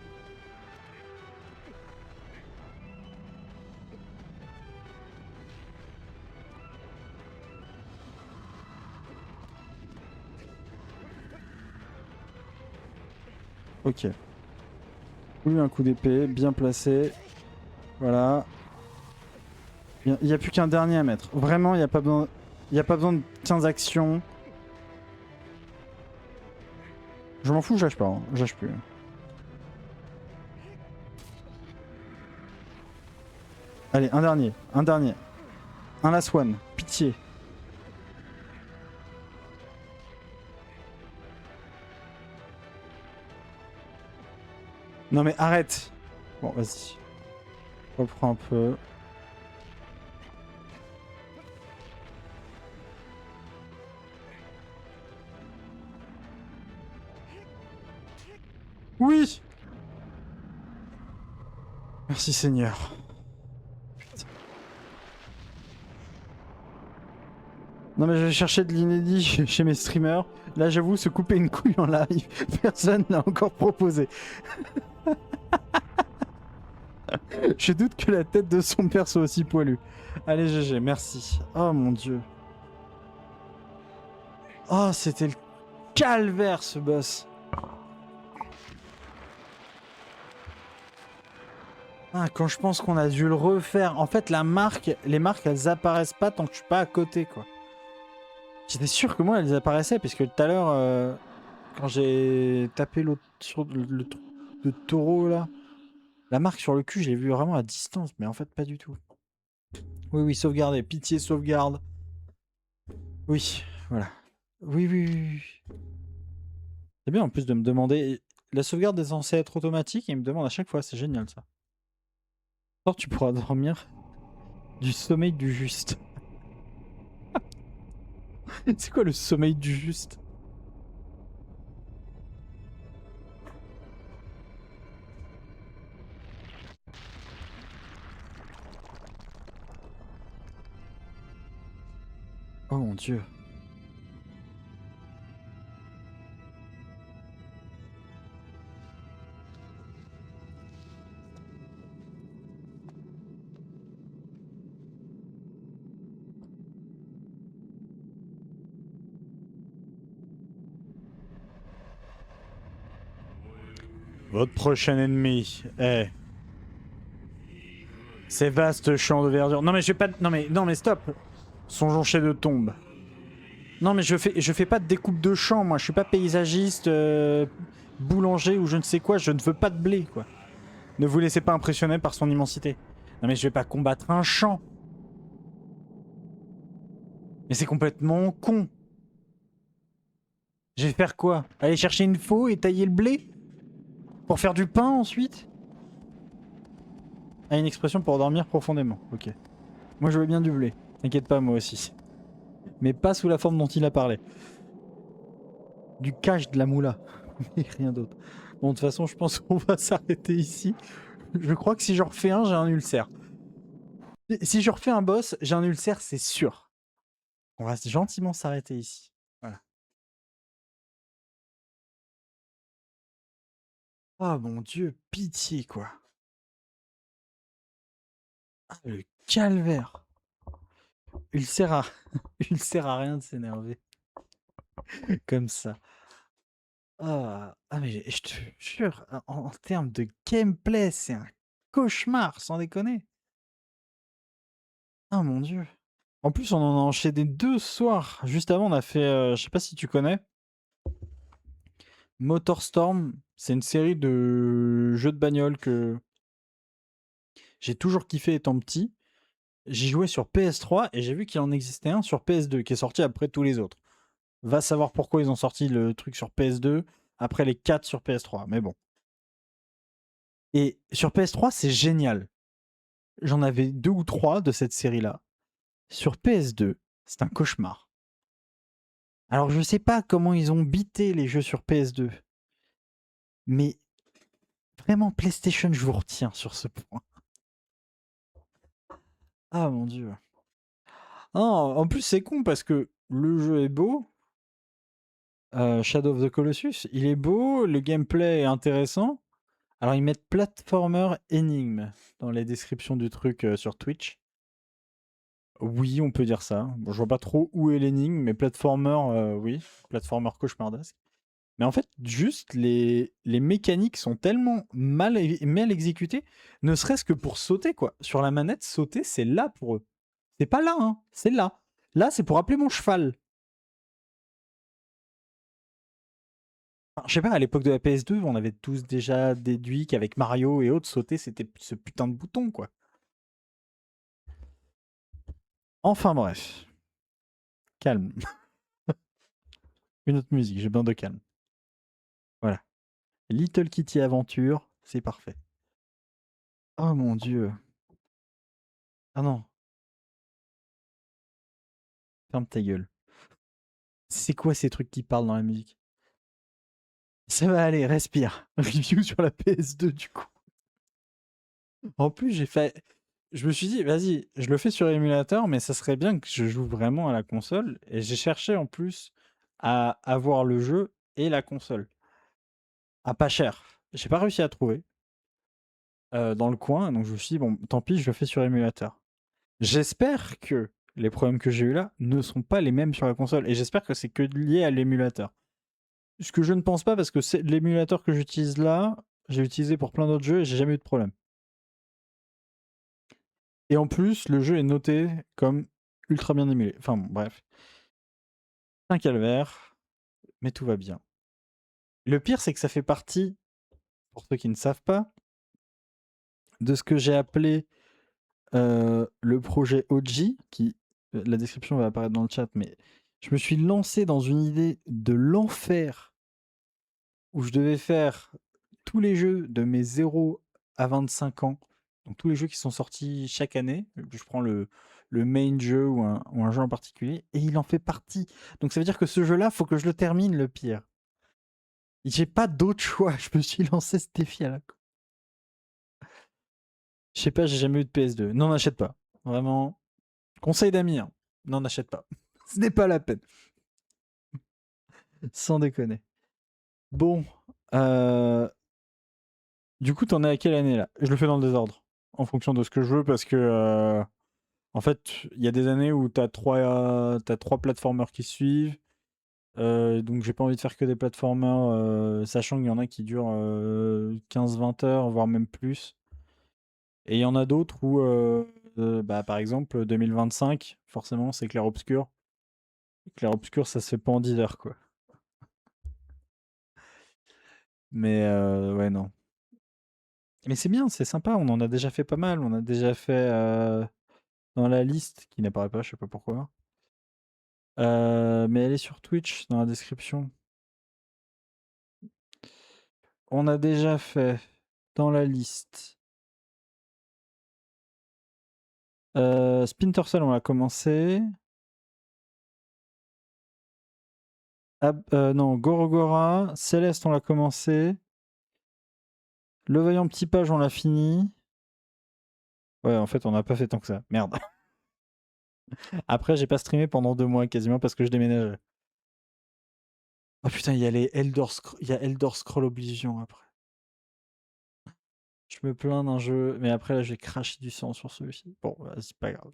A: Ok. Lui un coup d'épée, bien placé. Voilà. Il n'y a plus qu'un dernier à mettre. Vraiment, il n'y a pas besoin... Il n'y a pas besoin de 15 actions. Je m'en fous, je lâche pas. Hein. Je lâche plus. Allez, un dernier. Un dernier. Un last one. Pitié. Non mais arrête. Bon, vas-y. Reprends un peu. Oui. Merci Seigneur. Putain. Non mais je vais chercher de l'inédit chez mes streamers. Là j'avoue, se couper une couille en live, personne n'a encore proposé. Je doute que la tête de son père soit aussi poilue. Allez GG, merci. Oh mon dieu. Oh, c'était le calvaire ce boss. Ah, quand je pense qu'on a dû le refaire. En fait, la marque, les marques, elles apparaissent pas tant que je suis pas à côté, quoi. J'étais sûr que moi, elles apparaissaient, puisque tout à l'heure, quand j'ai tapé l'autre sur le truc de taureau, là, la marque sur le cul, je l'ai vu vraiment à distance, mais en fait, pas du tout. Oui, oui, sauvegarder. Pitié, sauvegarde. Oui, voilà. Oui, oui, oui. C'est bien, en plus, de me demander... La sauvegarde est censée être automatique, et il me demande à chaque fois. C'est génial, ça. Alors, tu pourras dormir du sommeil du juste. C'est quoi le sommeil du juste? Oh mon dieu. Votre prochain ennemi est... Ces vastes champs de verdure. Non mais je vais pas... Non mais stop. Sont jonchés de tombes. Non mais je fais pas de découpe de champs, moi. Je suis pas paysagiste, boulanger ou je ne sais quoi. Je ne veux pas de blé, quoi. Ne vous laissez pas impressionner par son immensité. Non mais je vais pas combattre un champ. Mais c'est complètement con. Je vais faire quoi? Aller chercher une faux et tailler le blé? Pour faire du pain ensuite? Ah, une expression pour dormir profondément. Ok. Moi je veux bien du blé. T'inquiète pas, moi aussi. Mais pas sous la forme dont il a parlé. Du cash de la moula. Mais rien d'autre. Bon, de toute façon, je pense qu'on va s'arrêter ici. Je crois que si je refais un, j'ai un ulcère. Si je refais un boss, j'ai un ulcère, c'est sûr. On va gentiment s'arrêter ici. Voilà. Oh mon dieu, pitié quoi. Ah, le calvaire. Ulcère à... ulcère à rien de s'énerver. Comme ça. Ah mais je te jure, en termes de gameplay, c'est un cauchemar, sans déconner. Ah mon dieu. En plus, on en a enchaîné 2 ce soir. Juste avant, on a fait, je sais pas si tu connais, Motorstorm. C'est une série de jeux de bagnole que j'ai toujours kiffé étant petit. J'y jouais sur PS3 et j'ai vu qu'il en existait un sur PS2 qui est sorti après tous les autres. Va savoir pourquoi ils ont sorti le truc sur PS2 après les 4 sur PS3, mais bon. Et sur PS3, c'est génial. J'en avais 2 ou 3 de cette série-là. Sur PS2, c'est un cauchemar. Alors je sais pas comment ils ont bité les jeux sur PS2, mais vraiment PlayStation, je vous retiens sur ce point. Ah mon dieu. Non, en plus c'est con parce que le jeu est beau. Shadow of the Colossus, il est beau, le gameplay est intéressant. Alors ils mettent platformer énigme dans les descriptions du truc sur Twitch. Oui, on peut dire ça. Bon, je vois pas trop où est l'énigme, mais platformer, oui. Platformer cauchemardesque. Mais en fait, juste les mécaniques sont tellement mal exécutées, ne serait-ce que pour sauter, quoi. Sur la manette, sauter, c'est là pour eux. C'est pas là, hein. C'est là. Là, c'est pour appeler mon cheval. Enfin, je sais pas, à l'époque de la PS2, on avait tous déjà déduit qu'avec Mario et autres, sauter, c'était ce putain de bouton, quoi. Enfin bref. Calme. Une autre musique, j'ai besoin de calme. Voilà. Little Kitty Aventure, c'est parfait. Oh mon dieu. Ah non, ferme ta gueule. C'est quoi ces trucs qui parlent dans la musique? Ça va aller, respire. Review sur la PS2 du coup. En plus, j'ai fait. Je me suis dit, vas-y, je le fais sur émulateur, mais ça serait bien que je joue vraiment à la console. Et j'ai cherché en plus à avoir le jeu et la console. À pas cher. J'ai pas réussi à trouver dans le coin, donc je me suis dit, bon, tant pis, je le fais sur émulateur. J'espère que les problèmes que j'ai eu là ne sont pas les mêmes sur la console. Et j'espère que c'est que lié à l'émulateur. Ce que je ne pense pas, parce que c'est l'émulateur que j'utilise là, j'ai utilisé pour plein d'autres jeux et j'ai jamais eu de problème. Et en plus, le jeu est noté comme ultra bien émulé. Enfin bon, bref. Un calvaire, mais tout va bien. Le pire, c'est que ça fait partie, pour ceux qui ne savent pas, de ce que j'ai appelé le projet OG, qui, la description va apparaître dans le chat, mais je me suis lancé dans une idée de l'enfer où je devais faire tous les jeux de mes 0 à 25 ans, donc tous les jeux qui sont sortis chaque année. Je prends le main jeu ou un jeu en particulier, et il en fait partie. Donc ça veut dire que ce jeu-là, faut que je le termine, le pire. J'ai pas d'autre choix, je me suis lancé ce défi à la con. Je sais pas, j'ai jamais eu de PS2. Non, n'achète pas. Vraiment. Conseil d'amis, hein. Non, n'achète pas. Ce n'est pas la peine. Sans déconner. Bon. Du coup, t'en es à quelle année là? Je le fais dans le désordre. En fonction de ce que je veux, parce que en fait, il y a des années où t'as trois plateformers qui se suivent. Donc j'ai pas envie de faire que des plateformers, sachant qu'il y en a qui durent 15-20 heures, voire même plus. Et il y en a d'autres où, bah, par exemple, 2025, forcément, c'est clair-obscur. Clair-obscur, ça se fait pas en 10 heures, quoi. Mais ouais, non. Mais c'est bien, c'est sympa, on en a déjà fait pas mal. On a déjà fait dans la liste, qui n'apparaît pas, je sais pas pourquoi. Mais elle est sur Twitch, dans la description. On a déjà fait dans la liste Splinter Cell, on l'a commencé. Non, Gorogora. Céleste, on l'a commencé. Le Vaillant Petit Page, on l'a fini. Ouais, en fait, on n'a pas fait tant que ça. Merde. Après, j'ai pas streamé pendant 2 mois quasiment parce que je déménageais. Oh putain, il y a Elder Scroll Oblivion après. Je me plains d'un jeu, mais après là, j'ai craché du sang sur celui-ci. Bon, c'est pas grave.